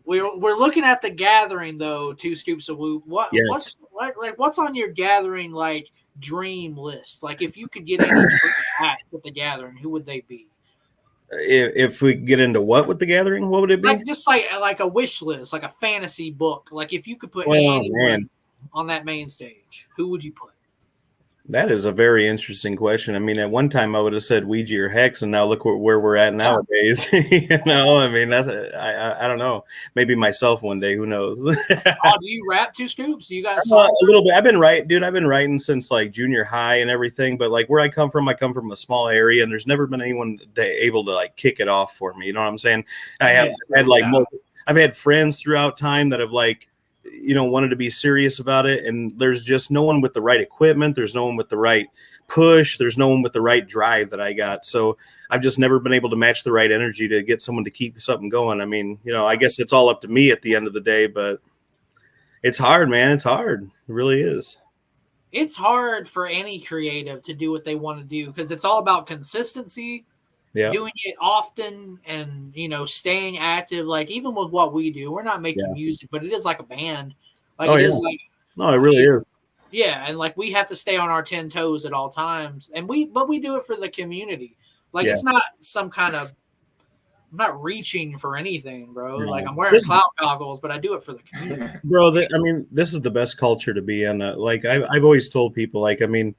we're looking at the Gathering though. 2 Scoops of Whoop. What's on your Gathering like dream list? Like if you could get any acts at the Gathering, who would they be? If we get into what with the Gathering, what would it be? Like just like a wish list, like a fantasy book. Like if you could put Oh, anyone man. on that main stage, who would you put? That is a very interesting question. I mean, at one time I would have said Ouija or Hex, and now look where we're at nowadays. I mean, that's I don't know. Maybe myself one day. Who knows? Oh, do you rap 2 Scoops? Do you guys A little bit. I've been writing since like junior high and everything. But like where I come from a small area, and there's never been anyone able to like kick it off for me. You know what I'm saying? I've had friends throughout time that have like, wanted to be serious about it, and there's just no one with the right equipment. There's no one with the right push. There's no one with the right drive that I got. So I've just never been able to match the right energy to get someone to keep something going. I mean, I guess it's all up to me at the end of the day, but it's hard, man. It's hard. It really is. It's hard for any creative to do what they want to do because it's all about consistency, doing it often, and staying active. Like even with what we do, we're not making music, but it is like a band. Like it is like no, it really is. Yeah, and like we have to stay on our 10 toes at all times, and we do it for the community. Like it's not some kind of, I'm not reaching for anything, bro. Like I'm wearing clout goggles, but I do it for the community, bro. I mean, this is the best culture to be in. Like I've always told people, like, I mean,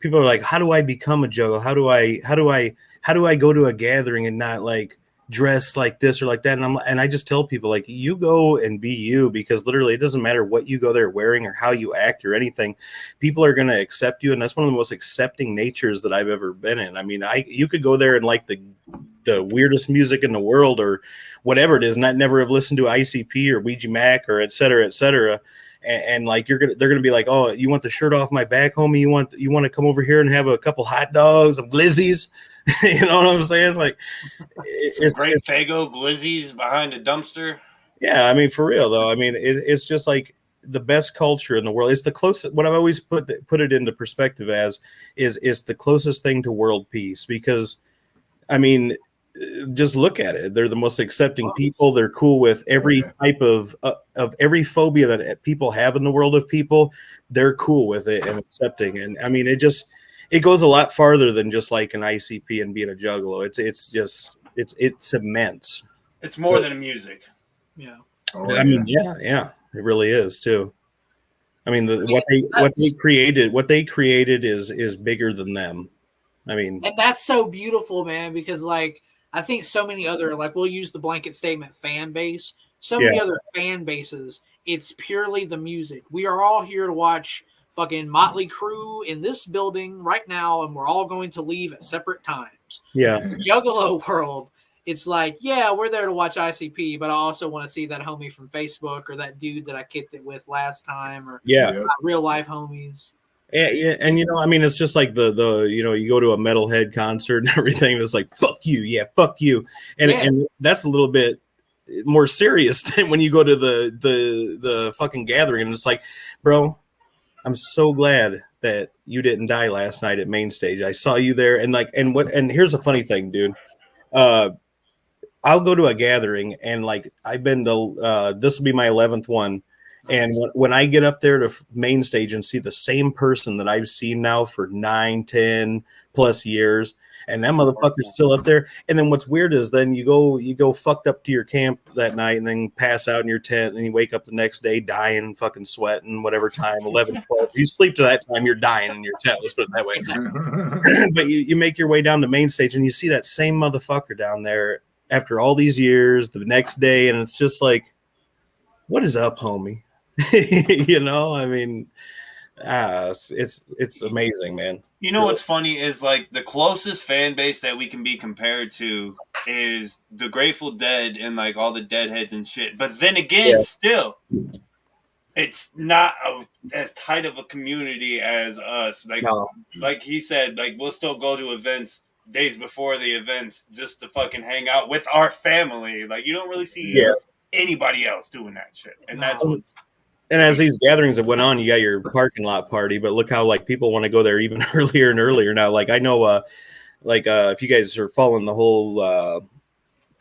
people are like, how do I become a juggler? How do I go to a gathering and not like dress like this or like that? And I just tell people, like, you go and be you, because literally it doesn't matter what you go there wearing or how you act or anything. People are going to accept you. And that's one of the most accepting natures that I've ever been in. I mean, you could go there and like the weirdest music in the world or whatever it is, and I never have listened to ICP or Ouija Macc or et cetera, et cetera. And like they're gonna be like, oh, you want the shirt off my back, homie? You want to come over here and have a couple hot dogs, some glizzies? You know what I'm saying? Like, it's great Fago glizzies behind a dumpster. Yeah, I mean, for real though. I mean, it's just like the best culture in the world. It's the closest. What I've always put it into perspective as is the closest thing to world peace. Because, I mean, just look at it. They're the most accepting people. They're cool with every type of every phobia that people have in the world of people. They're cool with it and accepting. And I mean, it goes a lot farther than just like an ICP and being a juggalo. It's immense. It's more than music. Yeah. I mean, yeah, it really is too. I mean, what they created is bigger than them. I mean, and that's so beautiful, man, because like I think so many other, like we'll use the blanket statement fan base. So many other fan bases, it's purely the music. We are all here to watch fucking Motley Crue in this building right now, and we're all going to leave at separate times. Yeah. Juggalo world, it's like, yeah, we're there to watch ICP, but I also want to see that homie from Facebook or that dude that I kicked it with last time, or real life homies. Yeah, and I mean, it's just like the you go to a metalhead concert and everything that's like, fuck you, fuck you, and that's a little bit more serious than when you go to the fucking gathering, and it's like, bro, I'm so glad that you didn't die last night at main stage. I saw you there, and here's a funny thing, dude. I'll go to a gathering, and like I've been to this will be my 11th one. And when I get up there to main stage and see the same person that I've seen now for 9, 10 plus years, and that motherfucker's still up there. And then what's weird is then you go fucked up to your camp that night and then pass out in your tent and you wake up the next day dying, fucking sweating, whatever time, 11, 12. You sleep to that time, you're dying in your tent. Let's put it that way. But you make your way down to main stage and you see that same motherfucker down there after all these years the next day. And it's just like, what is up, homie? You know, I mean, it's amazing, man. You know what's funny is like the closest fan base that we can be compared to is the Grateful Dead and like all the Deadheads and shit. But then again, still, it's not as tight of a community as us. Like, like he said, like we'll still go to events days before the events just to fucking hang out with our family. Like you don't really see anybody else doing that shit, and that's what's. And as these gatherings have went on, you got your parking lot party, but look how like people want to go there even earlier and earlier now. Like I know, if you guys are following the whole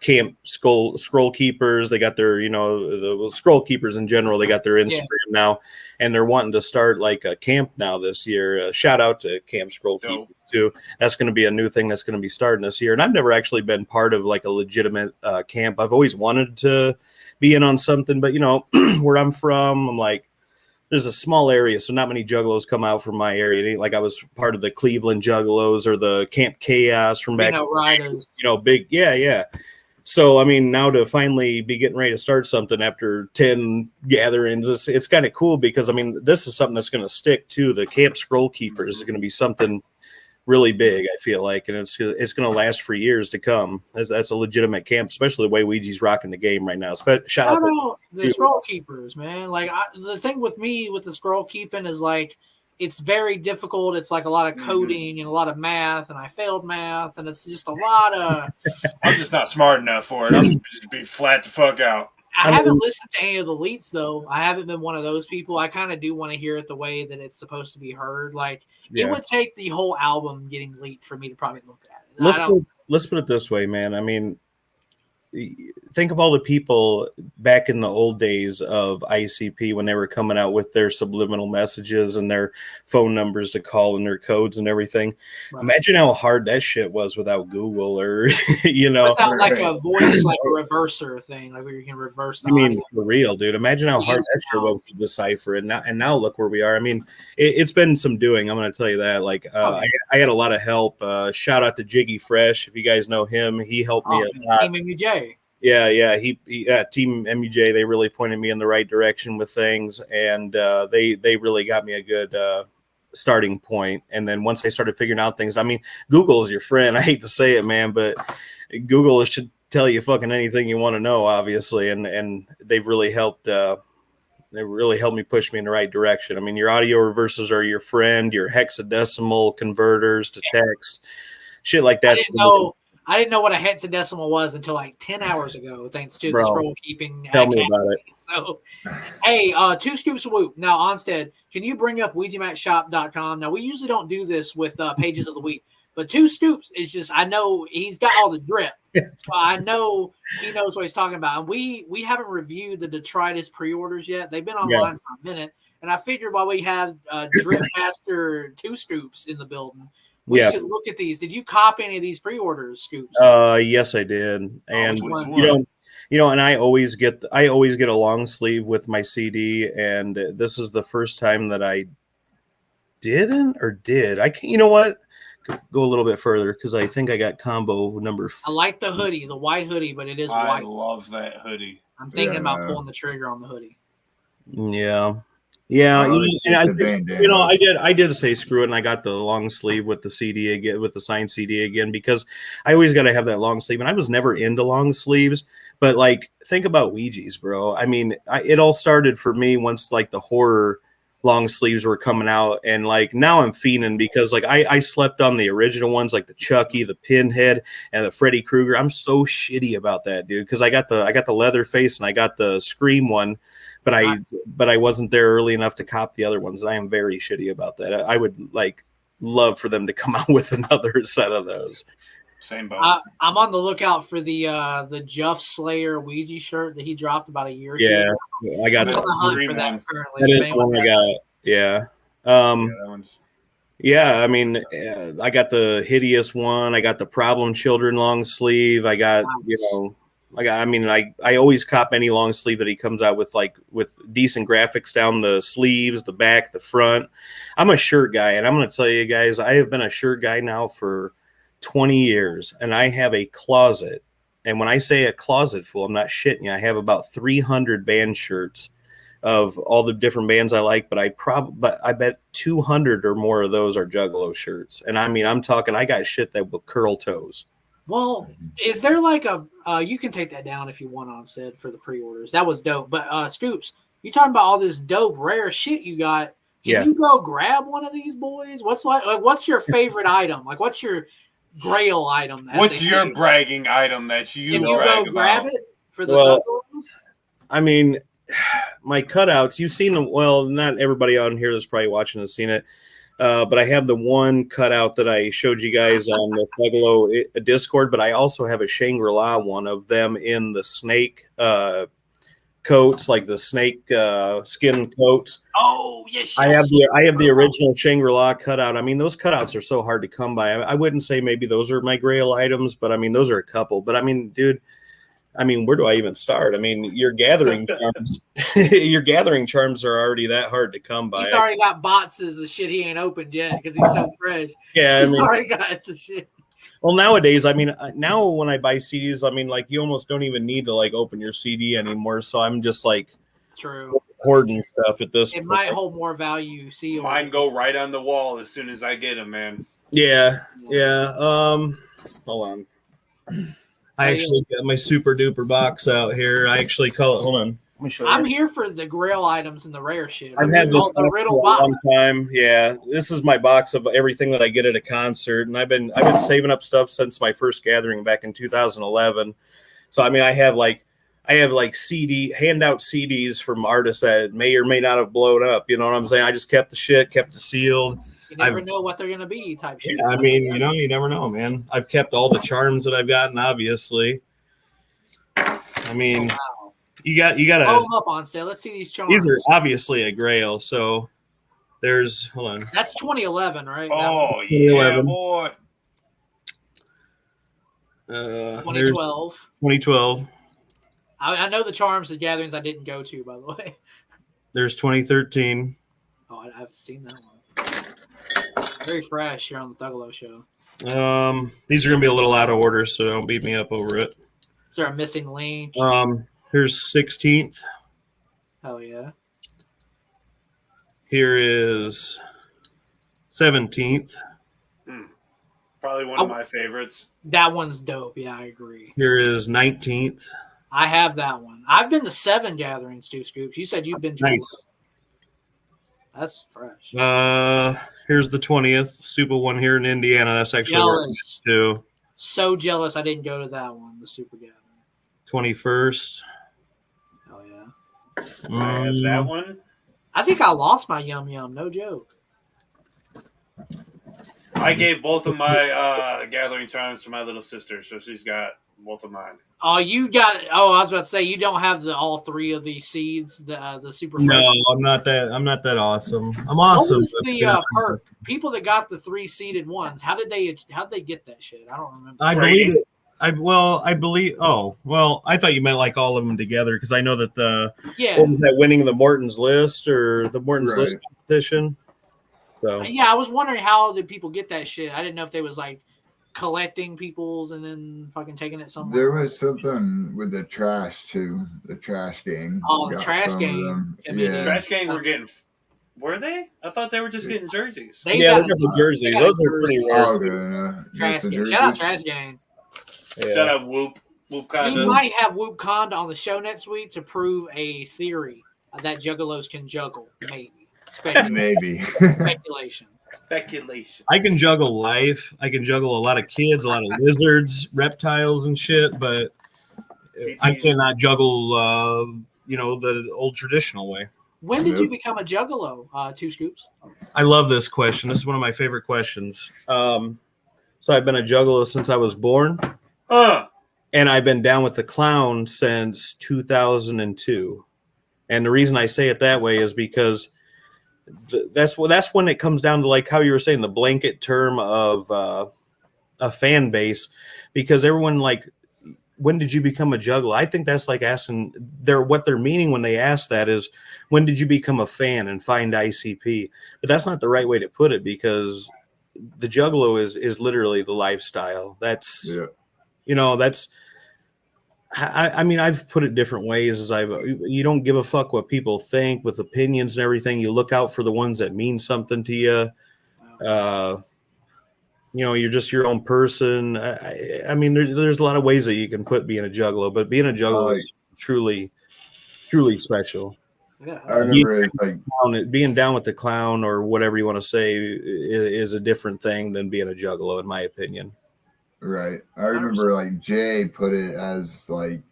camp scroll keepers, they got their, the scroll keepers in general, they got their Instagram now, and they're wanting to start like a camp now this year. Shout out to Camp Scroll Keepers too. That's going to be a new thing that's going to be starting this year. And I've never actually been part of like a legitimate camp. I've always wanted to be in on something, but where I'm from, I'm like, there's a small area, so not many juggalos come out from my area. It ain't like I was part of the Cleveland Juggalos or the Camp Chaos from back, big, yeah. So I mean, now to finally be getting ready to start something after 10 gatherings, it's kind of cool because I mean, this is something that's going to stick to the Camp Scroll Keepers. Is going to be something really big, I feel like, and it's going to last for years to come. That's a legitimate camp, especially the way Ouija's rocking the game right now. Shout out to the scroll keepers, man. Like the thing with me with the scroll keeping is like it's very difficult. It's like a lot of coding and a lot of math, and I failed math, and it's just a lot of. I'm just not smart enough for it. I'm just be flat the fuck out. I haven't listened to any of the leaks though. I haven't been one of those people. I kind of do want to hear it the way that it's supposed to be heard. Like it would take the whole album getting leaked for me to probably look at it. Let's put it this way, man. I mean, think of all the people back in the old days of ICP when they were coming out with their subliminal messages and their phone numbers to call and their codes and everything. Right. Imagine how hard that shit was without Google or, without like a voice, like a reverser thing, like where you can reverse the audio. For real, dude. Imagine how hard that shit was to decipher. And now look where we are. I mean, it's been some doing. I'm going to tell you that. Like, I had a lot of help. Shout out to Jiggy Fresh. If you guys know him, he helped me a lot. Yeah, he Team MUJ, they really pointed me in the right direction with things, and they really got me a good starting point. And then once I started figuring out things, I mean, Google is your friend. I hate to say it, man, but Google should tell you fucking anything you want to know, obviously, and they've really helped. They really helped me push me in the right direction. I mean, your audio reversers are your friend. Your hexadecimal converters to text, shit like that. I didn't know what a hexadecimal was until like 10 hours ago, thanks to the scroll keeping. Tell me about it. So, hey, 2 scoops of whoop. Now, Onsted, can you bring up ouijamacshop.com? Now, we usually don't do this with pages of the week, but 2 scoops is just, I know he's got all the drip. So I know he knows what he's talking about. And we haven't reviewed the detritus pre-orders yet. They've been online for a minute. And I figured while we have Drip Master 2 scoops in the building, we should look at these. Did you cop any of these pre-orders, Scoops? Yes, I did. And and I always get a long sleeve with my CD, and this is the first time that I didn't or did. I can't. You know what? Go a little bit further because I think I got combo number. I like the hoodie, the white hoodie, but it is white. I love that hoodie. I'm thinking about pulling the trigger on the hoodie. Yeah. Yeah, I did say screw it, and I got the long sleeve with the CD again, with the signed CD again, because I always got to have that long sleeve, and I was never into long sleeves. But like, think about Ouija's, bro. I mean, it all started for me once like the horror long sleeves were coming out, and like now I'm fiending because like I slept on the original ones, like the Chucky, the Pinhead, and the Freddy Krueger. I'm so shitty about that, dude, because I got the leather face and I got the Scream one. But I wasn't there early enough to cop the other ones, and I am very shitty about that. I would like love for them to come out with another set of those. Same boat. I'm on the lookout for the Jeff Slayer Ouija shirt that he dropped about a year or two Yeah, ago. I got I'm it. on the hunt Green for that one. currently. That If is anyone one I has got. it. Yeah. That one's Yeah, I mean, I got the hideous one. I got the problem children long sleeve. I got, I always cop any long sleeve that he comes out with, like with decent graphics down the sleeves, the back, the front. I'm a shirt guy, and I'm going to tell you guys, I have been a shirt guy now for 20 years, and I have a closet. And when I say a closet full, I'm not shitting you. I have about 300 band shirts of all the different bands I like, but I bet 200 or more of those are Juggalo shirts. And I mean, I'm talking, I got shit that will curl toes. Well, is there like you can take that down if you want, Onsted, for the pre-orders. That was dope. But Scoops, you talking about all this dope rare shit you got? Can you go grab one of these boys? What's your favorite item? Like, what's your grail item? What's your bragging item that you Can you brag go grab about? it for the Juggalos? I mean, my cutouts, you've seen them. Well, not everybody on here that's probably watching has seen it. But I have the one cutout that I showed you guys on the Thuggalo Discord, but I also have a Shangri-La one of them in the snake coats, like the snake skin coats. Oh, yes. I have the original Shangri-La cutout. I mean, those cutouts are so hard to come by. I wouldn't say maybe those are my grail items, but I mean, those are a couple. But I mean, dude, where do I even start? I mean, your gathering charms are already that hard to come by. He's already got boxes of shit he ain't opened yet because he's so fresh. Yeah, he's already got the shit. Well, nowadays, I mean, now when I buy CDs, I mean, like you almost don't even need to like open your CD anymore. So I'm just like hoarding stuff at this point. It might hold more value. Mine go right on the wall as soon as I get them, man. Yeah. Hold on. I actually got my super duper box out here. I actually call it. Hold on. Let me show you. I'm here for the grail items and the rare shit. I've had this the riddle for a long time. Yeah, this is my box of everything that I get at a concert, and I've been saving up stuff since my first gathering back in 2011. So I mean, I have like handout CDs from artists that may or may not have blown up. You know what I'm saying? I just kept the shit, kept it sealed. You never know what they're gonna be, type shit. Yeah, I mean, you never know, man. I've kept all the charms that I've gotten, obviously. I mean, you gotta blow them up, Onsted. Let's see these charms. These are obviously a grail. So there's hold on. That's 2011, right? Oh yeah, boy. 2012. 2012. I know the charms and gatherings I didn't go to, by the way. There's 2013. Oh, I've seen that one. Very fresh here on the Thuggalo Show. These are gonna be a little out of order, so don't beat me up over it. Is there a missing link? Here's 16th. Hell yeah. Here is 17th. Probably one of my favorites. That one's dope. Yeah, I agree. Here is 19th. I have that one. I've been to 7 gatherings too, Scoops. You said you've been to nice. That's fresh. Here's the 20th. Super one here in Indiana. That's actually too. So jealous I didn't go to that one, the Super Gathering. 21st. Hell yeah. I have that one. I think I lost my Yum Yum, no joke. I gave both of my gathering charms to my little sister, so she's got both of mine. Oh, you got it. Oh, I was about to say you don't have all 3 of the seeds, the super. No, I'm not that awesome. I'm awesome. What was the perk? People that got the 3 seeded ones, how did they get that shit? I don't remember. I believe it. I believe. Oh, well, I thought you meant like all of them together because I know that what was that, winning the Morton's list or the Morton's list competition. So yeah, I was wondering how did people get that shit. I didn't know if they was like collecting people's and then fucking taking it somewhere. There was something with the trash too. The trash gang. Oh, the trash gang. The trash gang were getting. Were they? I thought they were just getting jerseys. They got the jerseys. Those are pretty rare. Trash gang. Shout out trash gang. Yeah. Shout out Whoop Conda. We might have Whoop Conda on the show next week to prove a theory that juggalos can juggle. Maybe. Speculation. I can juggle life. I can juggle a lot of kids, a lot of lizards, reptiles, and shit. But I cannot juggle, the old traditional way. When did you become a juggalo? 2 Scoops. I love this question. This is one of my favorite questions. So I've been a juggalo since I was born. And I've been down with the clown since 2002. And the reason I say it that way is because that's when it comes down to, like how you were saying, the blanket term of a fan base, because everyone, like, when did you become a juggalo? I think that's like asking what they're meaning when they ask that is, when did you become a fan and find ICP? But that's not the right way to put it, because the juggalo is literally the lifestyle. That's, you know, that's, I mean, I've put it different ways as you don't give a fuck what people think with opinions and everything. You look out for the ones that mean something to you. You know, you're just your own person. I mean, there's a lot of ways that you can put being a juggalo, but being a juggalo is truly, truly special. Yeah. I remember it's like being down with the clown or whatever you want to say is a different thing than being a juggalo, in my opinion. Right. I remember like Jay put it as like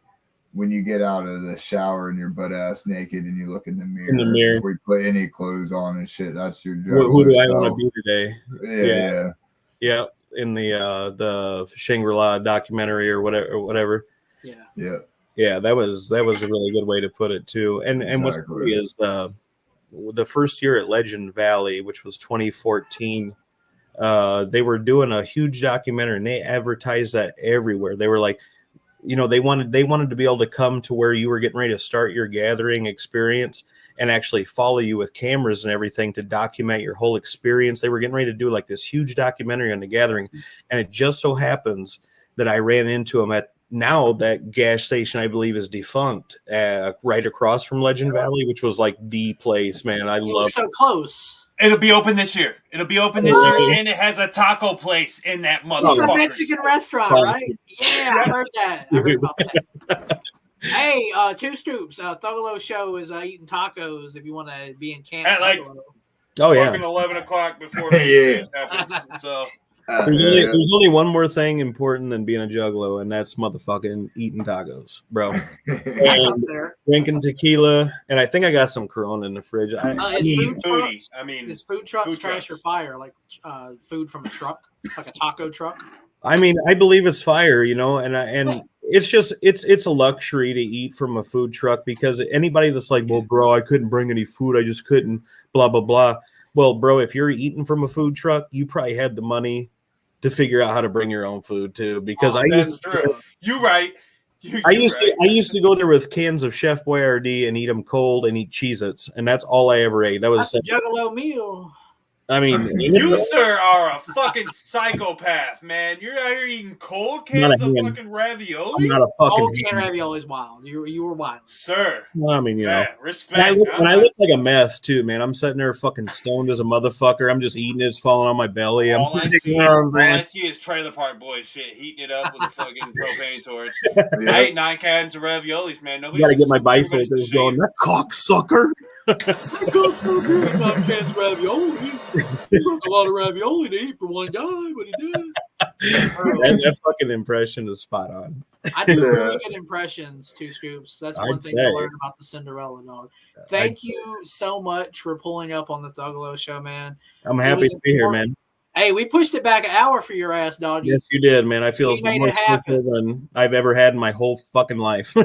when you get out of the shower and you're butt ass naked and you look in the mirror before you put any clothes on and shit. That's your job. Who do I want to be today? Yeah. In the Shangri-La documentary or whatever. Yeah. That was a really good way to put it too. And what's funny is the first year at Legend Valley, which was 2014. They were doing a huge documentary and they advertised that everywhere. They were like, you know, they wanted to be able to come to where you were getting ready to start your gathering experience and actually follow you with cameras and everything to document your whole experience. They were getting ready to do like this huge documentary on the gathering. And it just so happens that I ran into them at now that gas station, I believe, is defunct, right across from Legend Valley, which was like the place, man. I love it. So close. It'll be open this year. And it has a taco place in that motherfucker. It's a Mexican restaurant, right? Yeah, I heard that. I heard about that. Hey, Two Scoops, Thuggalo Show is eating tacos if you want to be in camp. At like fucking 11 o'clock before happens. So there's only one more thing important than being a juggalo, and that's motherfucking eating tacos, bro. And drinking tequila, and I think I got some Corona in the fridge. Is food trucks trash or fire? Like food from a truck, like a taco truck? I mean, I believe it's fire, you know, and it's just it's a luxury to eat from a food truck, because anybody that's like, well, bro, I couldn't bring any food, I just couldn't, blah blah blah. Well, bro, if you're eating from a food truck, you probably had the money to figure out how to bring your own food too. Because that's true. You're right. I used to go there with cans of Chef Boyardee and eat them cold and eat Cheez-Its, and that's all I ever ate. That's a Juggalo meal. I mean, you sir are a fucking psychopath, man. You're out here eating cold cans of fucking ravioli. I'm not a fucking cold can ravioli is wild. You were wild, sir. Well, I mean, you know, respect. And I look like a mess too, man. I'm sitting there fucking stoned as a motherfucker. I'm just eating it. It's falling on my belly. All I see is Trailer Park Boys shit, heating it up with a fucking propane torch. I ate 9 cans of raviolis, man. Nobody gotta get my bifocals going. That cocksucker. I got so good. 9 cans of ravioli. A lot of ravioli to eat for one guy, but he did. That fucking impression is spot on. I do really good impressions, Two Scoops. That's one thing I learned about the Cinderella dog. Thank you so much for pulling up on the Thuggalo Show, man. I'm happy to be here, man. Hey, we pushed it back an hour for your ass, dog. Yes, you did, man. I feel more special than I've ever had in my whole fucking life.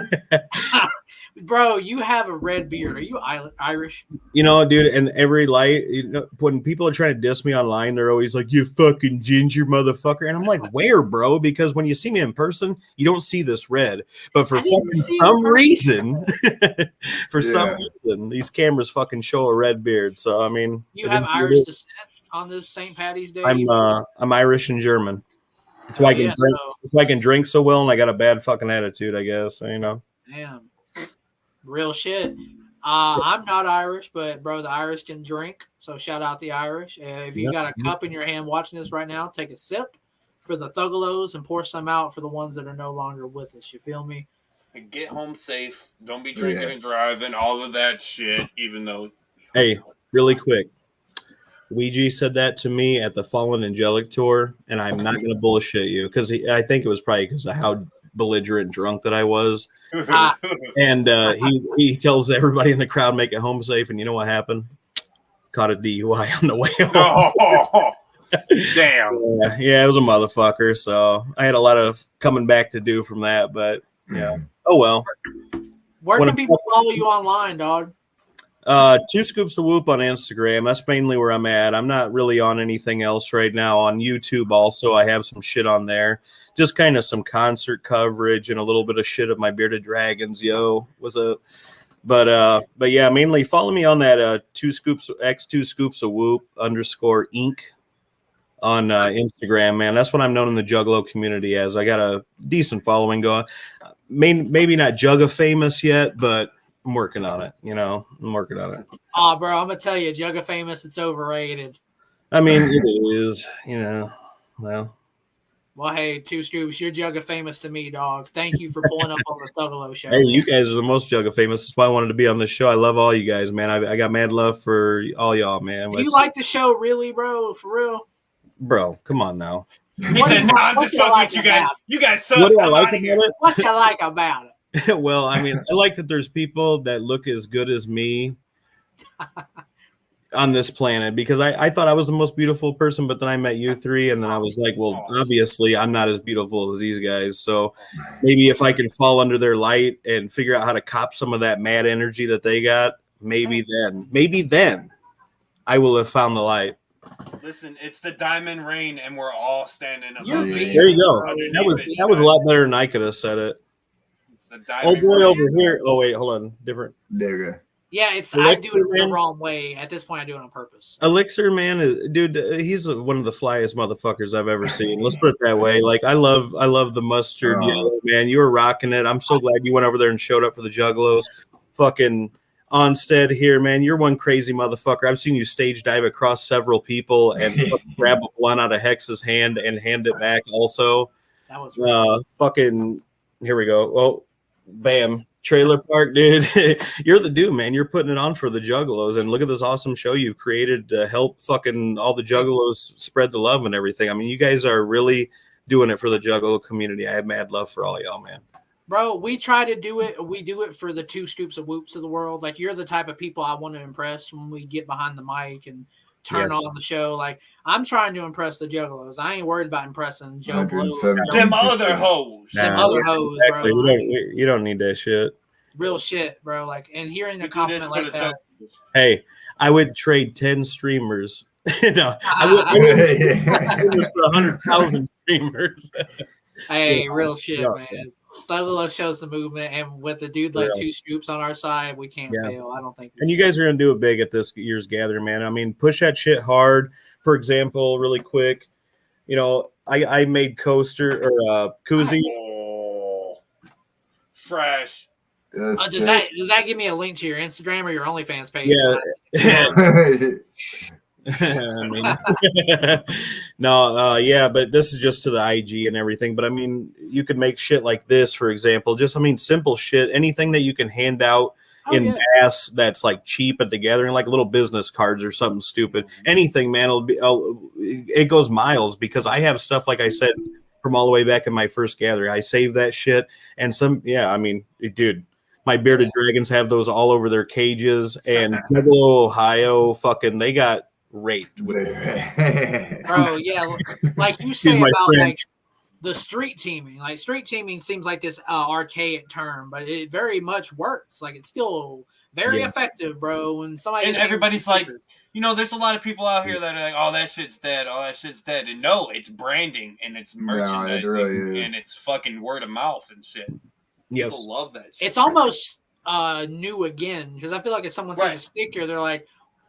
Bro, you have a red beard. Are you Irish? You know, dude, and every light, you know, when people are trying to diss me online, they're always like, you fucking ginger motherfucker. And I'm like, where, bro? Because when you see me in person, you don't see this red. But for some reason, some reason, these cameras fucking show a red beard. So, I mean. You have Irish descent on this St. Patty's Day? I'm Irish and German. That's why I can drink. That's why I can drink so well, and I got a bad fucking attitude, I guess. You know. Damn. Real shit. I'm not Irish, but bro, the Irish can drink. So shout out the Irish. If you got a cup in your hand watching this right now, take a sip for the Thuggalos and pour some out for the ones that are no longer with us. You feel me? And get home safe. Don't be drinking and driving. All of that shit. Even though. Hey, really quick. Ouija said that to me at the Fallen Angelic tour, and I'm not going to bullshit you because I think it was probably because of how belligerent drunk that I was. And he tells everybody in the crowd, make it home safe. And you know what happened? Caught a DUI on the way home. Damn. Yeah, it was a motherfucker. So I had a lot of coming back to do from that, but yeah. Oh well. Where can people follow you online, dog? 2 Scoops of Whoop on Instagram. That's mainly where I'm at. I'm not really on anything else right now. On YouTube also, I have some shit on there. Just kind of some concert coverage and a little bit of shit of my Bearded Dragons, But yeah, mainly follow me on that 2 Scoops of Whoop _ Inc. on Instagram, man. That's what I'm known in the Juggalo community as. I got a decent following going. Maybe not Jugga famous yet, but I'm working on it. I'm working on it. Oh, bro, I'm gonna tell you, Jugga famous, it's overrated. I mean, it is. Well, hey, 2 Scoops, you're Jugga famous to me, dog. Thank you for pulling up on the Thuggalo Show. Hey, you guys are the most Jugga famous. That's why I wanted to be on this show. I love all you guys, man. I got mad love for all y'all, man. Do you like the show, really, bro? For real? Bro, come on now. He said, "No, I'm just fucking with you guys. You guys suck." What do I like about it? What you like about it? Well, I mean, I like that there's people that look as good as me on this planet, because I thought I was the most beautiful person, but then I met you 3, and then I was like, well, obviously I'm not as beautiful as these guys. So maybe if I can fall under their light and figure out how to cop some of that mad energy that they got, maybe then I will have found the light. Listen, it's the diamond rain, and we're all standing up. There you go. That was a lot better than I could have said it. Oh boy, over here. Oh wait, hold on. Different. There you go. Yeah, Elixir, I do it man. the wrong way. At this point, I do it on purpose. Elixir, man, dude, he's one of the flyest motherfuckers I've ever seen. Let's put it that way. Like, I love the mustard yellow, man. You were rocking it. I'm so glad you went over there and showed up for the Juggalos. Fucking Onsted here, man. You're one crazy motherfucker. I've seen you stage dive across several people and grab a blunt out of Hex's hand and hand it back. Also, that was fucking. Here we go. Oh, bam. Trailer park, dude. You're the dude, man. You're putting it on for the Juggalos, and look at this awesome show you've created to help fucking all the Juggalos spread the love and everything. I mean, you guys are really doing it for the Juggalo community. I have mad love for all y'all, man. Bro, we try to do it. We do it for the 2 Scoops of Whoops of the world. Like, you're the type of people I want to impress when we get behind the mic and turn on the show. Like, I'm trying to impress the Juggalos. I ain't worried about impressing Joe Blow. Them other hoes. Them other hoes, exactly. bro. You don't need that shit. Real shit, bro. Like, and hearing a compliment like that. Hey, I would trade 10 streamers. No, I would for 100,000 streamers. Hey, real shit, man. Thuggalo shows the movement, and with a dude like 2 Scoops on our side, we can't fail. I don't think. And you guys are gonna do it big at this year's gathering, man. I mean, push that shit hard. For example, really quick, I made coaster or koozies. Oh, fresh. Does that give me a link to your Instagram or your OnlyFans page? Yeah. I mean, no, but this is just to the IG and everything. But I mean, you could make shit like this, for example. Simple shit. Anything that you can hand out in mass that's like cheap at the gathering, like little business cards or something stupid. Anything, man. It goes miles, because I have stuff, like I said, from all the way back in my first gathering. I save that shit, and dude. My Bearded Dragons have those all over their cages, and Pueblo, Ohio, fucking, they got raped with it. Bro, yeah, like you say about like the street teaming. Like, street teaming seems like this archaic term, but it very much works. Like, it's still very effective, bro. When somebody and everybody's like, there's a lot of people out here that are like, "Oh, that shit's dead. Oh, that shit's dead." And no, it's branding and it's merchandising and it's fucking word of mouth and shit. Yes. People love that shit. It's almost new again, because I feel like if someone sees a sticker, they're like,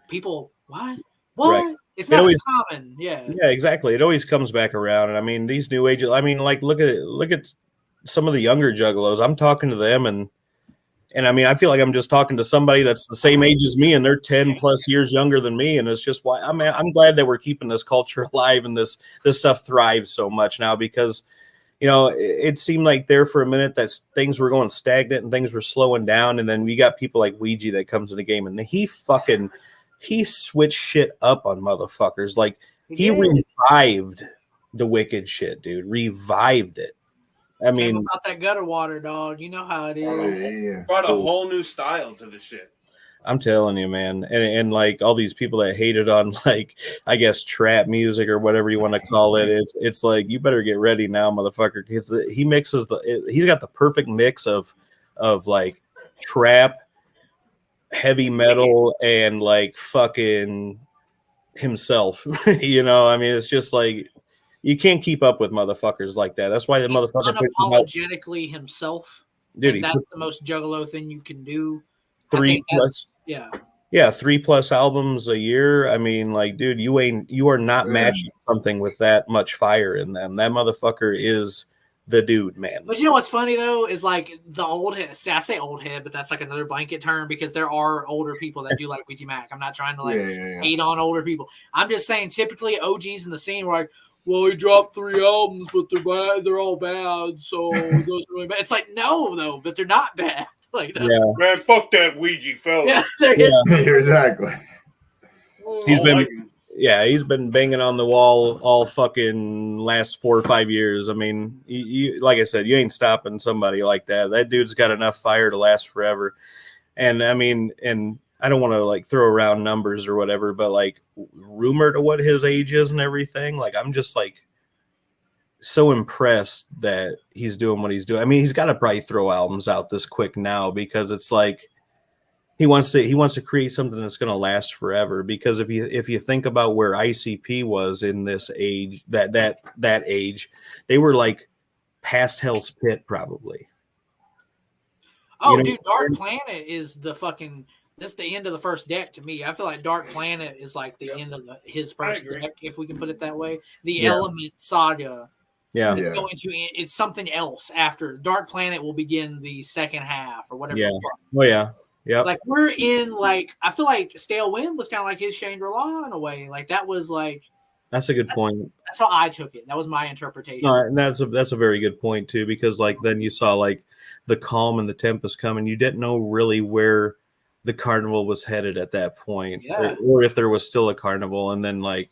people, what? Right. It's not as common. Yeah, exactly. It always comes back around. And I mean, these new age, I mean, like, look at some of the younger Juggalos. I'm talking to them, and I mean, I feel like I'm just talking to somebody that's the same age as me, and they're 10 plus years younger than me. And it's just why I'm glad that we're keeping this culture alive, and this stuff thrives so much now, because it seemed like there for a minute that things were going stagnant and things were slowing down. And then we got people like Ouija that comes in the game, and he switched shit up on motherfuckers. Like, he revived the wicked shit, dude. Revived it. I mean, about that gutter water, dog. You know how it is. Brought a whole new style to the shit. I'm telling you, man, and like all these people that hated on like I guess trap music or whatever you want to call it, it's like you better get ready now, motherfucker, because he mixes he's got the perfect mix of like trap, heavy metal, and like fucking himself. You know, I mean, it's just like you can't keep up with motherfuckers like that. That's why the motherfucker puts unapologetically himself. Dude, and that's the most Juggalo thing you can do. 3 plus. Yeah. Yeah, 3+ albums a year. I mean, like, dude, you are not matching something with that much fire in them. That motherfucker is the dude, man. But you know what's funny though is like the old head. I say old head, but that's like another blanket term because there are older people that do like Ouija Macc. I'm not trying to like hate on older people. I'm just saying typically OGs in the scene were like, well, he dropped 3 albums, but they're bad. They're all bad, so it doesn't really matter. It's like no, though, but they're not bad. Like, man, fuck that Ouija fella. Exactly. He's been banging on the wall all fucking last 4 or 5 years. I mean, you like I said, you ain't stopping somebody like that. That dude's got enough fire to last forever. And I mean, and I don't want to like throw around numbers or whatever, but like rumor to what his age is and everything, like I'm just like so impressed that he's doing what he's doing. I mean, he's got to probably throw albums out this quick now because it's like he wants to create something that's going to last forever. Because if you think about where ICP was in this age, that age, they were like past Hell's Pit probably. Oh, dude, Dark Planet is the fucking. That's the end of the first deck to me. I feel like Dark Planet is like the end of his first deck, if we can put it that way. The Element Saga. Yeah. It's something else after Dark Planet will begin the second half or whatever. Yeah. Oh yeah. Yeah. Like we're in like I feel like Stale Wind was kind of like his Shangri-La in a way. Like that was like that's a good point. That's how I took it. That was my interpretation. And that's a very good point too, because like then you saw like the Calm and the Tempest come, and you didn't know really where the carnival was headed at that point, or if there was still a carnival. And then like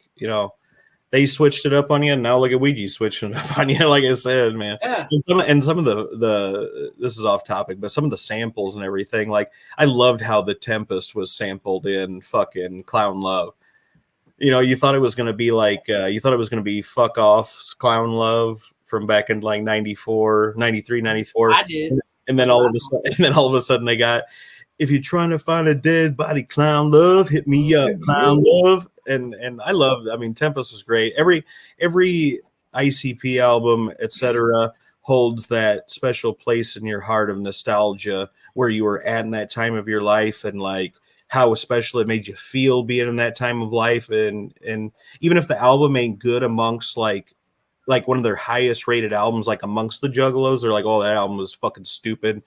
they switched it up on you, and now look at Ouija switching it up on you. Like I said, man. Yeah. And some of the this is off topic, but some of the samples and everything, like I loved how the Tempest was sampled in fucking Clown Love. You thought it was going to be like Fuck Off Clown Love from back in like 94, 93, 94. I did. And then all of a sudden they got, if you're trying to find a dead body, Clown Love, hit me up, Clown Love. And I love, I mean, Tempest was great. Every ICP album, etc., holds that special place in your heart of nostalgia where you were at in that time of your life, and like how especially it made you feel being in that time of life. And even if the album ain't good amongst like one of their highest rated albums, like amongst the Juggalos, they're like, oh, that album was fucking stupid.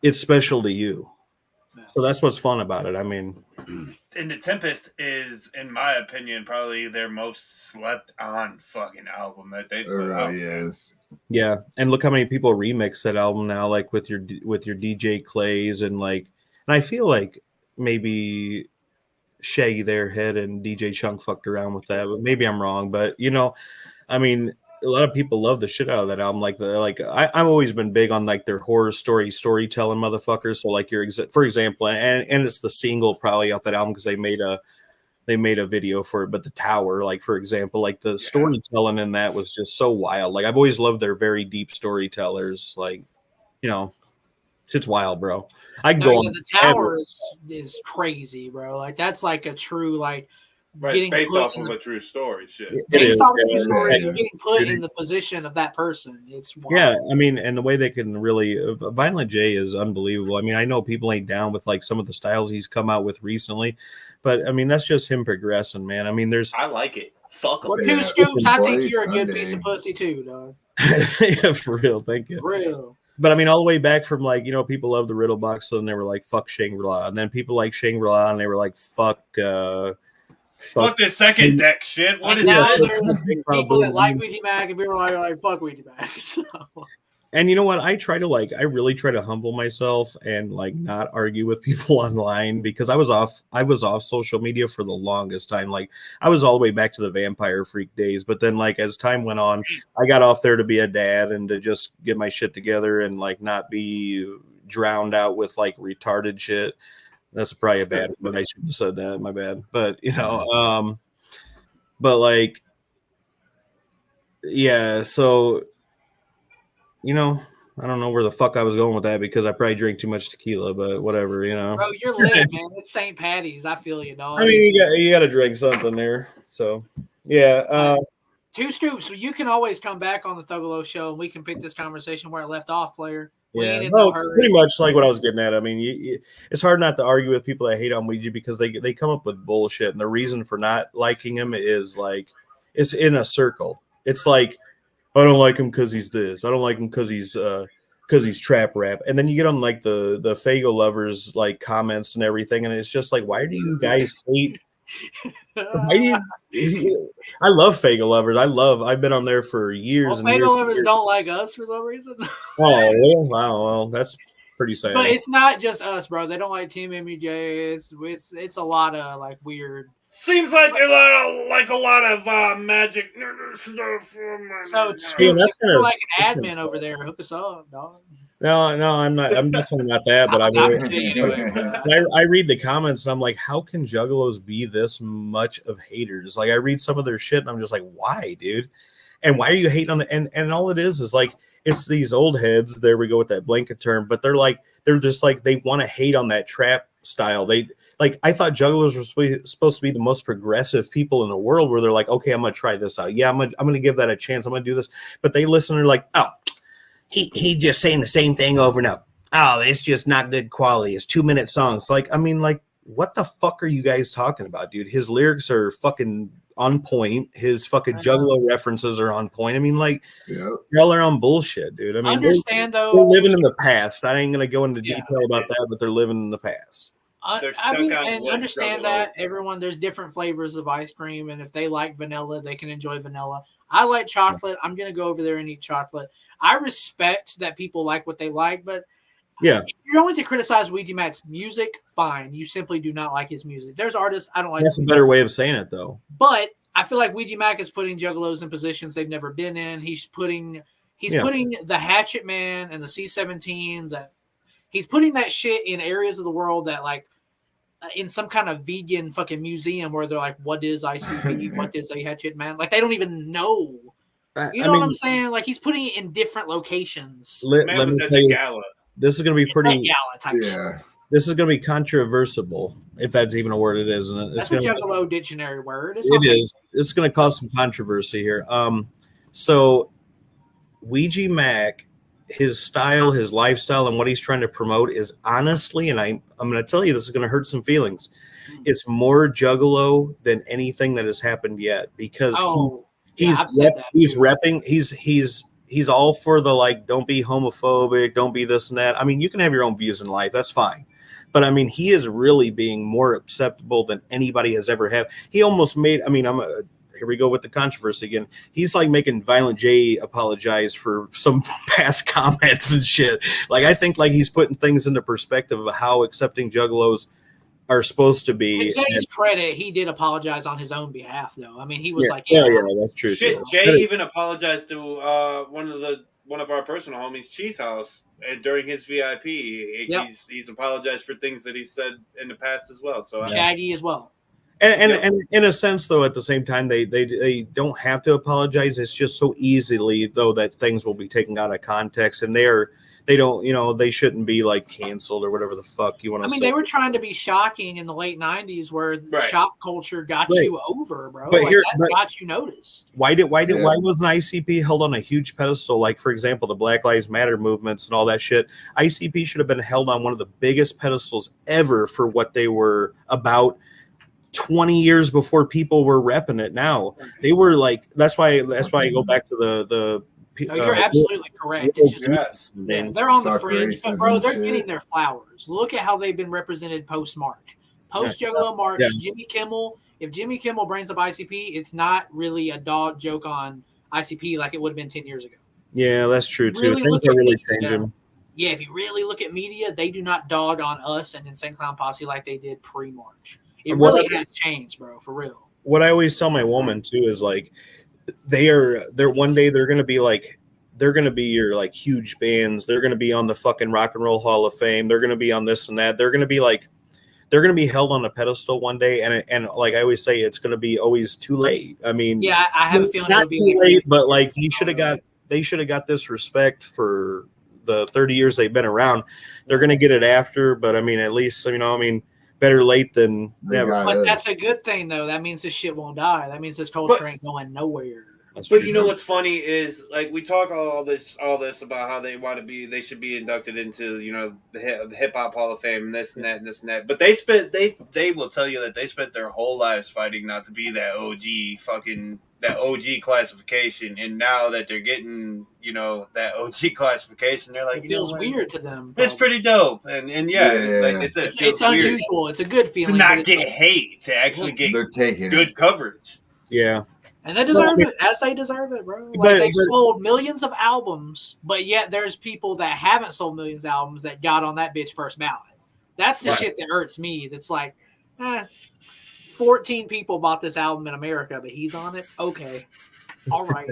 It's special to you. So that's what's fun about it. I mean, and the Tempest is, in my opinion, probably their most slept on fucking album that they've put out. Yes. Yeah, and look how many people remix that album now, like with your DJ Clays and I feel like maybe Shaggy their head and DJ Chunk fucked around with that, but maybe I'm wrong. But I mean, a lot of people love the shit out of that album. I've always been big on like their horror storytelling motherfuckers. So for example, and it's the single probably off that album because they made a video for it. But the Tower, like for example, like the storytelling in that was just so wild. Like I've always loved their very deep storytellers. Like shit's wild, bro. The Tower is crazy, bro. Like that's like a true like. Right, based off of a true story, shit. Based off of a true story, you're getting put in the position of that person. It's wild. Yeah, I mean, and the way they can really Violent J is unbelievable. I mean, I know people ain't down with like some of the styles he's come out with recently, but I mean, that's just him progressing, man. I mean, I like it. Fuck him. Well, Two Scoops, I think you're a good piece of pussy too, dog. Yeah, for real. Thank you. For real. But I mean, all the way back from like, people love the Riddle Box, so then they were like, fuck Shangri-La. And then people like Shangri-La and they were like, fuck this second deck shit. What is now that? There's people that like Ouija Macc and people are like fuck Ouija Macc. So. And you know what? I really try to humble myself and like not argue with people online because I was off social media for the longest time. Like I was all the way back to the Vampire Freak days. But then like as time went on, I got off there to be a dad and to just get my shit together and like not be drowned out with like retarded shit. That's probably a bad one. I should have said that. My bad. But but like, yeah. So, I don't know where the fuck I was going with that because I probably drank too much tequila. But whatever, Bro, you're lit, man. It's St. Patty's. I feel you, dog. I mean, you got to drink something there. So, yeah. Two Scoops. So you can always come back on the Thuggalo Show and we can pick this conversation where it left off, player. Yeah, no, pretty much like what I was getting at. I mean, it's hard not to argue with people that hate on Ouija because they come up with bullshit, and the reason for not liking him is like it's in a circle. It's like I don't like him because he's this. I don't like him because he's trap rap. And then you get on like the Fago lovers like comments and everything, and it's just like, why do you guys hate? I love Fago lovers. I've been on there for years. Well, Fago lovers don't like us for some reason. Oh wow, well that's pretty sad. But it's not just us, bro. They don't like Team MEJ. It's a lot of like weird. Seems like a lot of magic stuff. So Scoops, that's you're like an admin over there. Hook us up, dog. No, I'm not. I'm definitely not that. But I read the comments and I'm like, how can Juggalos be this much of haters? Like I read some of their shit and I'm just like, why, dude? And why are you hating on it? And all it is like it's these old heads. There we go with that blanket term. But they're just like they want to hate on that trap style. I thought Juggalos were supposed to be the most progressive people in the world. Where they're like, okay, I'm gonna try this out. Yeah, I'm gonna give that a chance. I'm gonna do this. But they listen and they're like, oh. He just saying the same thing over and over. Oh, it's just not good quality. It's 2-minute songs. Like, I mean, like, what the fuck are you guys talking about, dude? His lyrics are fucking on point. His fucking Juggalo references are on point. I mean, like, y'all are on bullshit, dude. I mean, they're living in the past. I ain't gonna go into detail about that, but they're living in the past. I mean, and understand that everyone, there's different flavors of ice cream, and if they like vanilla, they can enjoy vanilla. I like chocolate. I'm gonna go over there and eat chocolate. I respect that people like what they like, but if you're only to criticize Ouija Macc's music, fine. You simply do not like his music. There's artists I don't like. That's a better way of saying it, though. But I feel like Ouija Macc is putting Juggalos in positions they've never been in. He's putting the Hatchet Man and the C-17. He's putting that shit in areas of the world that like in some kind of vegan fucking museum where they're like, what is ICP? What is a Hatchet Man? Like they don't even know. You know what I'm saying? Like he's putting it in different locations. Let me tell you, gala. This is going to be pretty. Gala type shit. This is going to be controversial, if that's even a word. It is, isn't it? That's a Juggalo dictionary word. It is. This is going to cause some controversy here. So Ouija Macc, his style, his lifestyle, and what he's trying to promote is honestly, and I'm going to tell you, this is going to hurt some feelings. It's more Juggalo than anything that has happened yet because he's repping. He's all for the like, don't be homophobic, don't be this and that. I mean, you can have your own views in life. That's fine. But I mean, he is really being more acceptable than anybody has ever had. He almost made, I mean, here we go with the controversy again. He's like making Violent J apologize for some past comments and shit. Like, I think like he's putting things into perspective of how accepting Juggalos are supposed to be. To Jay's credit, he did apologize on his own behalf, though. I mean, he was yeah, that's true. Shit, too. Jay even apologized to one of our personal homies, Cheese House, and during his VIP, he's apologized for things that he said in the past as well. So Shaggy as well. And in a sense, though, at the same time, they don't have to apologize. It's just so easily, though, that things will be taken out of context, and they don't, they shouldn't be like canceled or whatever the fuck you want to say. I mean, they were trying to be shocking in the late '90s, where shock culture got you over, bro. But that got you noticed. Why wasn't ICP held on a huge pedestal? Like, for example, the Black Lives Matter movements and all that shit. ICP should have been held on one of the biggest pedestals ever for what they were about. 20 years before people were repping it. Now they were like, that's why I go back to the no, you're absolutely correct. It's just, they're on the fringe, but bro, they're getting their flowers. Look at how they've been represented post-March. Post-Juggalo March, Jimmy Kimmel. If Jimmy Kimmel brings up ICP, it's not really a dog joke on ICP like it would have been 10 years ago. Yeah, that's true too. Things are really changing. Yeah, if you really look at media, they do not dog on us and Insane Clown Posse like they did pre-March. It really has changed, bro, for real. What I always tell my woman too is like they're one day they're gonna be your like huge bands. They're gonna be on the fucking Rock and Roll Hall of Fame. They're gonna be on this and that. They're gonna be they're going to be held on a pedestal one day, and like I always say, it's going to be always too late. I mean, Yeah, I have a feeling not it'll be too like late, but like they should have got this respect for the 30 years they've been around. They're going to get it after, but I mean, at least better late than never. But that's a good thing, though. That means this shit won't die. That means this culture ain't going nowhere. But you know what's funny is like we talk all this about how they should be inducted into the hip hop Hall of Fame and this and that and this and that. But they will tell you that they spent their whole lives fighting not to be that OG classification, and now that they're getting that OG classification, they're like it feels weird to them. It's pretty dope, and like they said, it's unusual. It's a good feeling to not get hate, to actually get good coverage. Yeah. And they deserve it, as they deserve it, bro. Like they've sold millions of albums, but yet there's people that haven't sold millions of albums that got on that bitch first ballot. That's the shit that hurts me. That's like, 14 people bought this album in America, but he's on it? Okay. All right.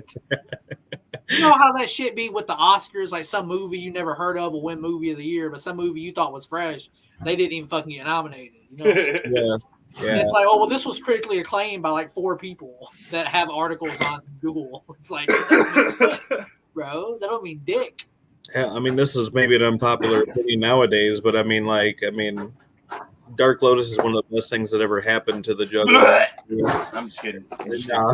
You know how that shit be with the Oscars? Like some movie you never heard of will win movie of the year, but some movie you thought was fresh, they didn't even fucking get nominated. You know what I'm saying? Yeah. Yeah. It's like, oh, well, this was critically acclaimed by like 4 people that have articles on Google. It's like, bro, that don't mean dick. Yeah, I mean, this is maybe an unpopular opinion nowadays, but Dark Lotus is one of the best things that ever happened to the Juggalo. I'm just kidding. Yeah.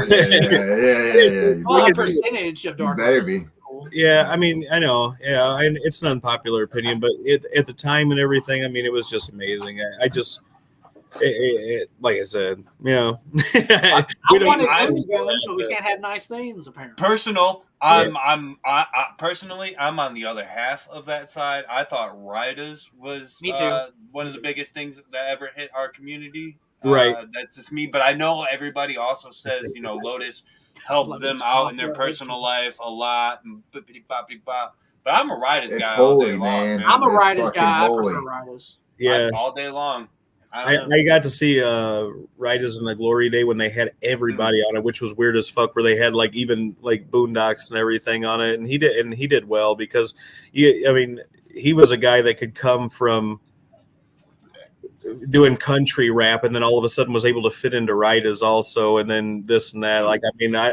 Well, a percentage of Dark Lotus. Baby. Cool. Yeah, I mean, I know. Yeah, it's an unpopular opinion, but at the time and everything, I mean, it was just amazing. I just. Like I said, I wanted good guns, but we can't have nice things. Apparently, I'm personally, I'm on the other half of that side. I thought Riders was one of the biggest things that ever hit our community. Right, that's just me. But I know everybody also says Lotus helped them out in their personal life a lot. But I'm a Riders guy all day long. Man. I'm a Riders guy. I prefer Riders. Yeah, all day long. I got to see Riders in the Glory Day when they had everybody on it, which was weird as fuck. Where they had like even like Boondocks and everything on it, and he did well because he was a guy that could come from doing country rap and then all of a sudden was able to fit into Riders also, and then this and that. Like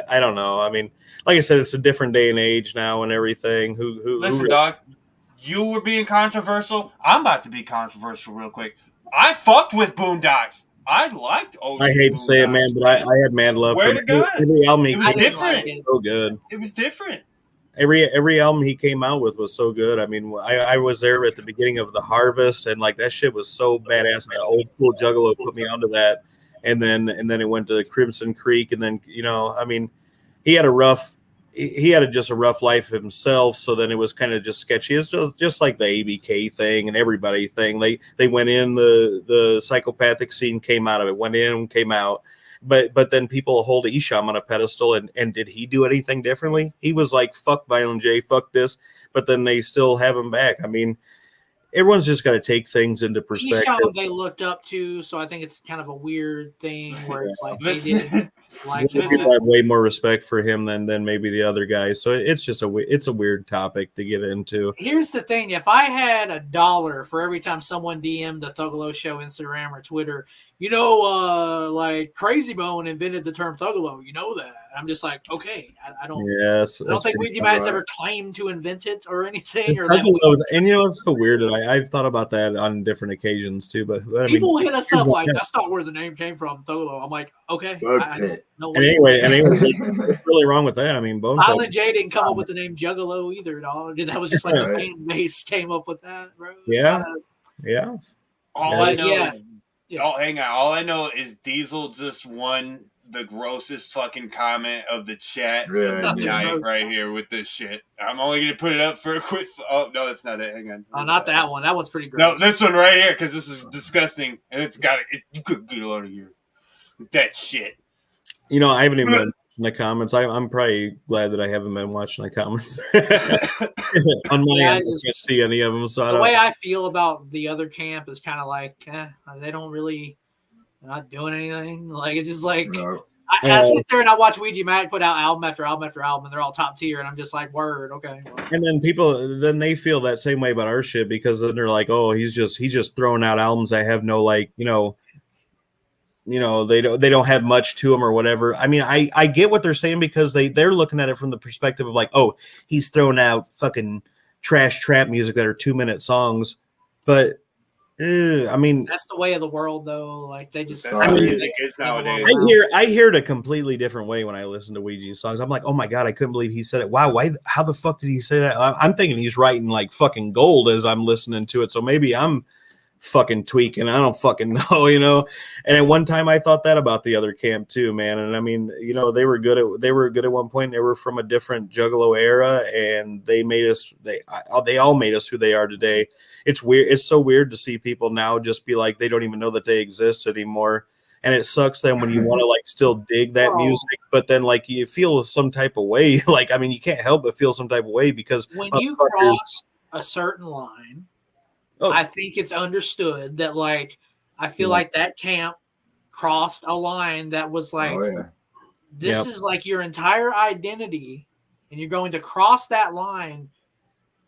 I don't know. I mean, like I said, it's a different day and age now and everything. Listen, dog, you were being controversial. I'm about to be controversial real quick. I fucked with Boondocks. I liked OG. I hate to say it, man, but I had mad love for him. Every album he was different. So good. It was different. Every album he came out with was so good. I mean, I was there at the beginning of the Harvest, and like that shit was so badass. Like, old school Juggalo put me onto that, and then it went to Crimson Creek, and then he had just a rough life himself, so then it was kind of just sketchy. It's just like the ABK thing and everybody thing. They went in, the psychopathic scene came out of it, went in, came out. But then people hold Isham on a pedestal, and did he do anything differently? He was like, fuck Violent J, fuck this, but then they still have him back. I mean, everyone's just got to take things into perspective. They looked up to, so I think it's kind of a weird thing where it's like they didn't like him. People have way more respect for him than maybe the other guys. So it's just it's a weird topic to get into. Here's the thing: if I had $1 for every time someone DM'd the Thuggalo Show Instagram or Twitter, like Crazy Bone invented the term Thuggalo, that. I'm just like, okay, I don't. Yes, I don't think Ouija Macc ever claimed to invent it or anything. Or and it's so weird, and I've thought about that on different occasions too. But people hit us up like, that's not where the name came from, Thuggalo. I'm like, okay. And anyway, what's really wrong with that? I mean, Violent J didn't come up with the name Juggalo either, dog. That was just like the fan base came up with that, bro. Yeah. All I know is, hang on. All I know is Diesel just won the grossest fucking comment of the chat of the night right here with this shit. I'm only going to put it up for a quick... Oh, no, that's not it. Hang on. Oh, not that one. That one's pretty gross. No, this one right here, because this is disgusting, and it's got it. You could get it out of here. That shit. I haven't even been watching the comments. I'm probably glad that I haven't been watching the comments. On my end, I can't see any of them. So the way I feel about the other camp is kind of like, they don't really... They're not doing anything. Like, it's just like, I sit there and I watch Ouija Macc put out album after album after album, and they're all top tier, and I'm just like, word, okay. Well. And then they feel that same way about our shit because then they're like, oh, he's just throwing out albums that have no like, they don't have much to them or whatever. I mean, I get what they're saying because they're looking at it from the perspective of like, oh, he's throwing out fucking trash trap music that are 2-minute songs, but I mean, that's the way of the world, though. Like they just, music is nowadays. I hear it a completely different way when I listen to Ouija's songs. I'm like, oh my god, I couldn't believe he said it. Wow, why? How the fuck did he say that? I'm thinking he's writing like fucking gold as I'm listening to it. So maybe I'm fucking tweaking. I don't fucking know, And at one time, I thought that about the other camp too, man. And I mean, they were good at one point. They were from a different Juggalo era, and they all made us who they are today. It's weird. It's so weird to see people now just be like, they don't even know that they exist anymore. And it sucks then when you want to like still dig that music, but then like you feel some type of way. Like, I mean, you can't help but feel some type of way because when you cross a certain line, I think it's understood that like, I feel like that camp crossed a line that was like, this is like your entire identity and you're going to cross that line.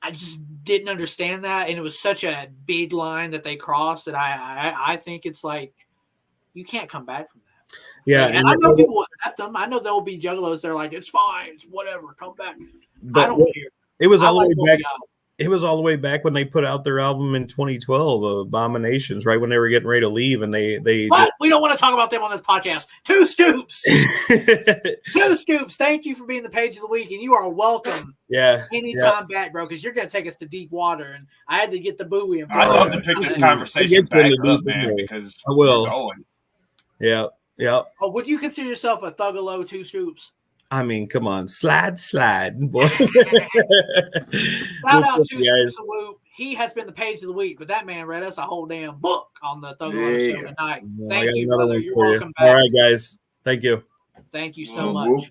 I just didn't understand that, and it was such a big line that they crossed that I think it's like you can't come back from that. Yeah, and I know people will accept them. I know there will be juggalos that are like, it's fine, it's whatever, come back. I don't care. It was all the way back. It was all the way back when they put out their album in 2012, Abominations, right when they were getting ready to leave, and they. But we don't want to talk about them on this podcast. Two Scoops. Two Scoops. Thank you for being the page of the week, and you are welcome. Anytime back, bro, because you're gonna take us to deep water, and I had to get the buoy. And I'd love to pick this conversation back up, man, because I will. Yeah. Oh, would you consider yourself a Thuggalo Two Scoops? I mean, come on, slide, boy. Shout out to Whoop. He has been the page of the week, but that man read us a whole damn book on the Thuggalo Show tonight. Thank you, brother. You're welcome back. All right, guys. Thank you. Thank you so much.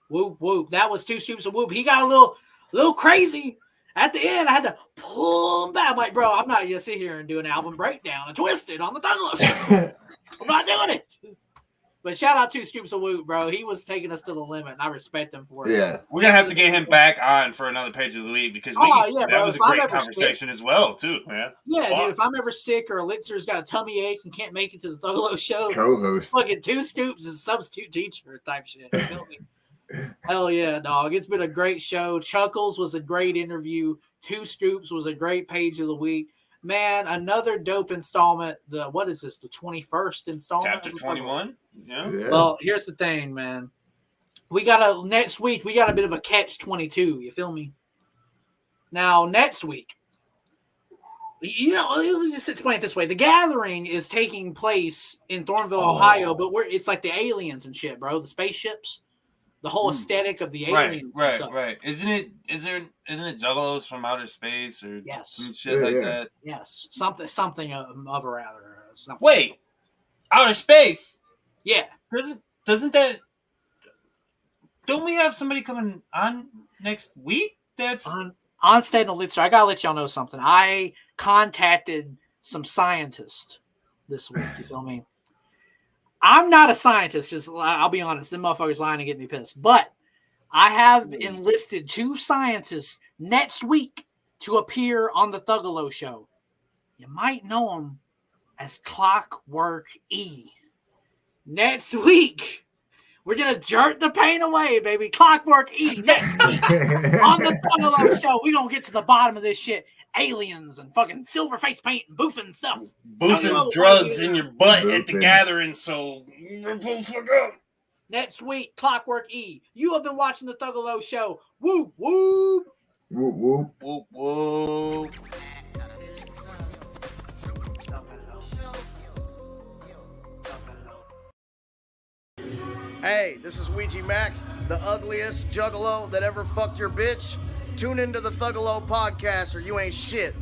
Whoop. That was 2 Scoops of Whoop. He got a little crazy at the end. I had to pull him back. I'm like, bro, I'm not gonna sit here and do an album breakdown and Twisted on the Thuggalo Show. I'm not doing it. But shout out to Scoops of Woot, bro. He was taking us to the limit, and I respect him for it. Yeah. We're going to have to get him back on for another page of the week because that was a great conversation as well, too, man. Yeah, dude, if I'm ever sick or Elixir's got a tummy ache and can't make it to the Thuggalo Show, co-host. Fucking 2 Scoops is a substitute teacher type shit. You feel me? Hell yeah, dog. It's been a great show. Chuckles was a great interview. 2 Scoops was a great page of the week. Man, another dope installment. What is this? The 21st installment? Chapter 21? Yeah. Well, here's the thing, man. Next week, we got a bit of a catch-22. You feel me? Now, next week, let's just explain it this way. The Gathering is taking place in Thornville, Ohio, but it's like the aliens and shit, bro. The spaceships. The whole aesthetic of the aliens. Right. Isn't it Juggalos from outer space or some shit that? Yes. Something of a rather. Wait. Outer space? Yeah. Doesn't that? Don't we have somebody coming on next week? That's Onsted and Elixir. I gotta let y'all know something. I contacted some scientists this week. You feel me? I'm not a scientist. I'll be honest. Them motherfuckers lying and get me pissed. But I have enlisted 2 scientists next week to appear on the Thuggalo Show. You might know them as Clockwork E. Next week, we're going to jerk the pain away, baby. Clockwork E next week on the Thuggalo Show. We're going to get to the bottom of this shit. Aliens and fucking silver face paint and boofing stuff. Boofing drugs in your butt at the Gathering, so fuck up. Next week, Clockwork E. You have been watching the Thuggalo Show. Whoop, whoop. Whoop, whoop. Whoop, whoop. Hey, this is Ouija Macc, the ugliest juggalo that ever fucked your bitch. Tune into the Thuggalo podcast or you ain't shit.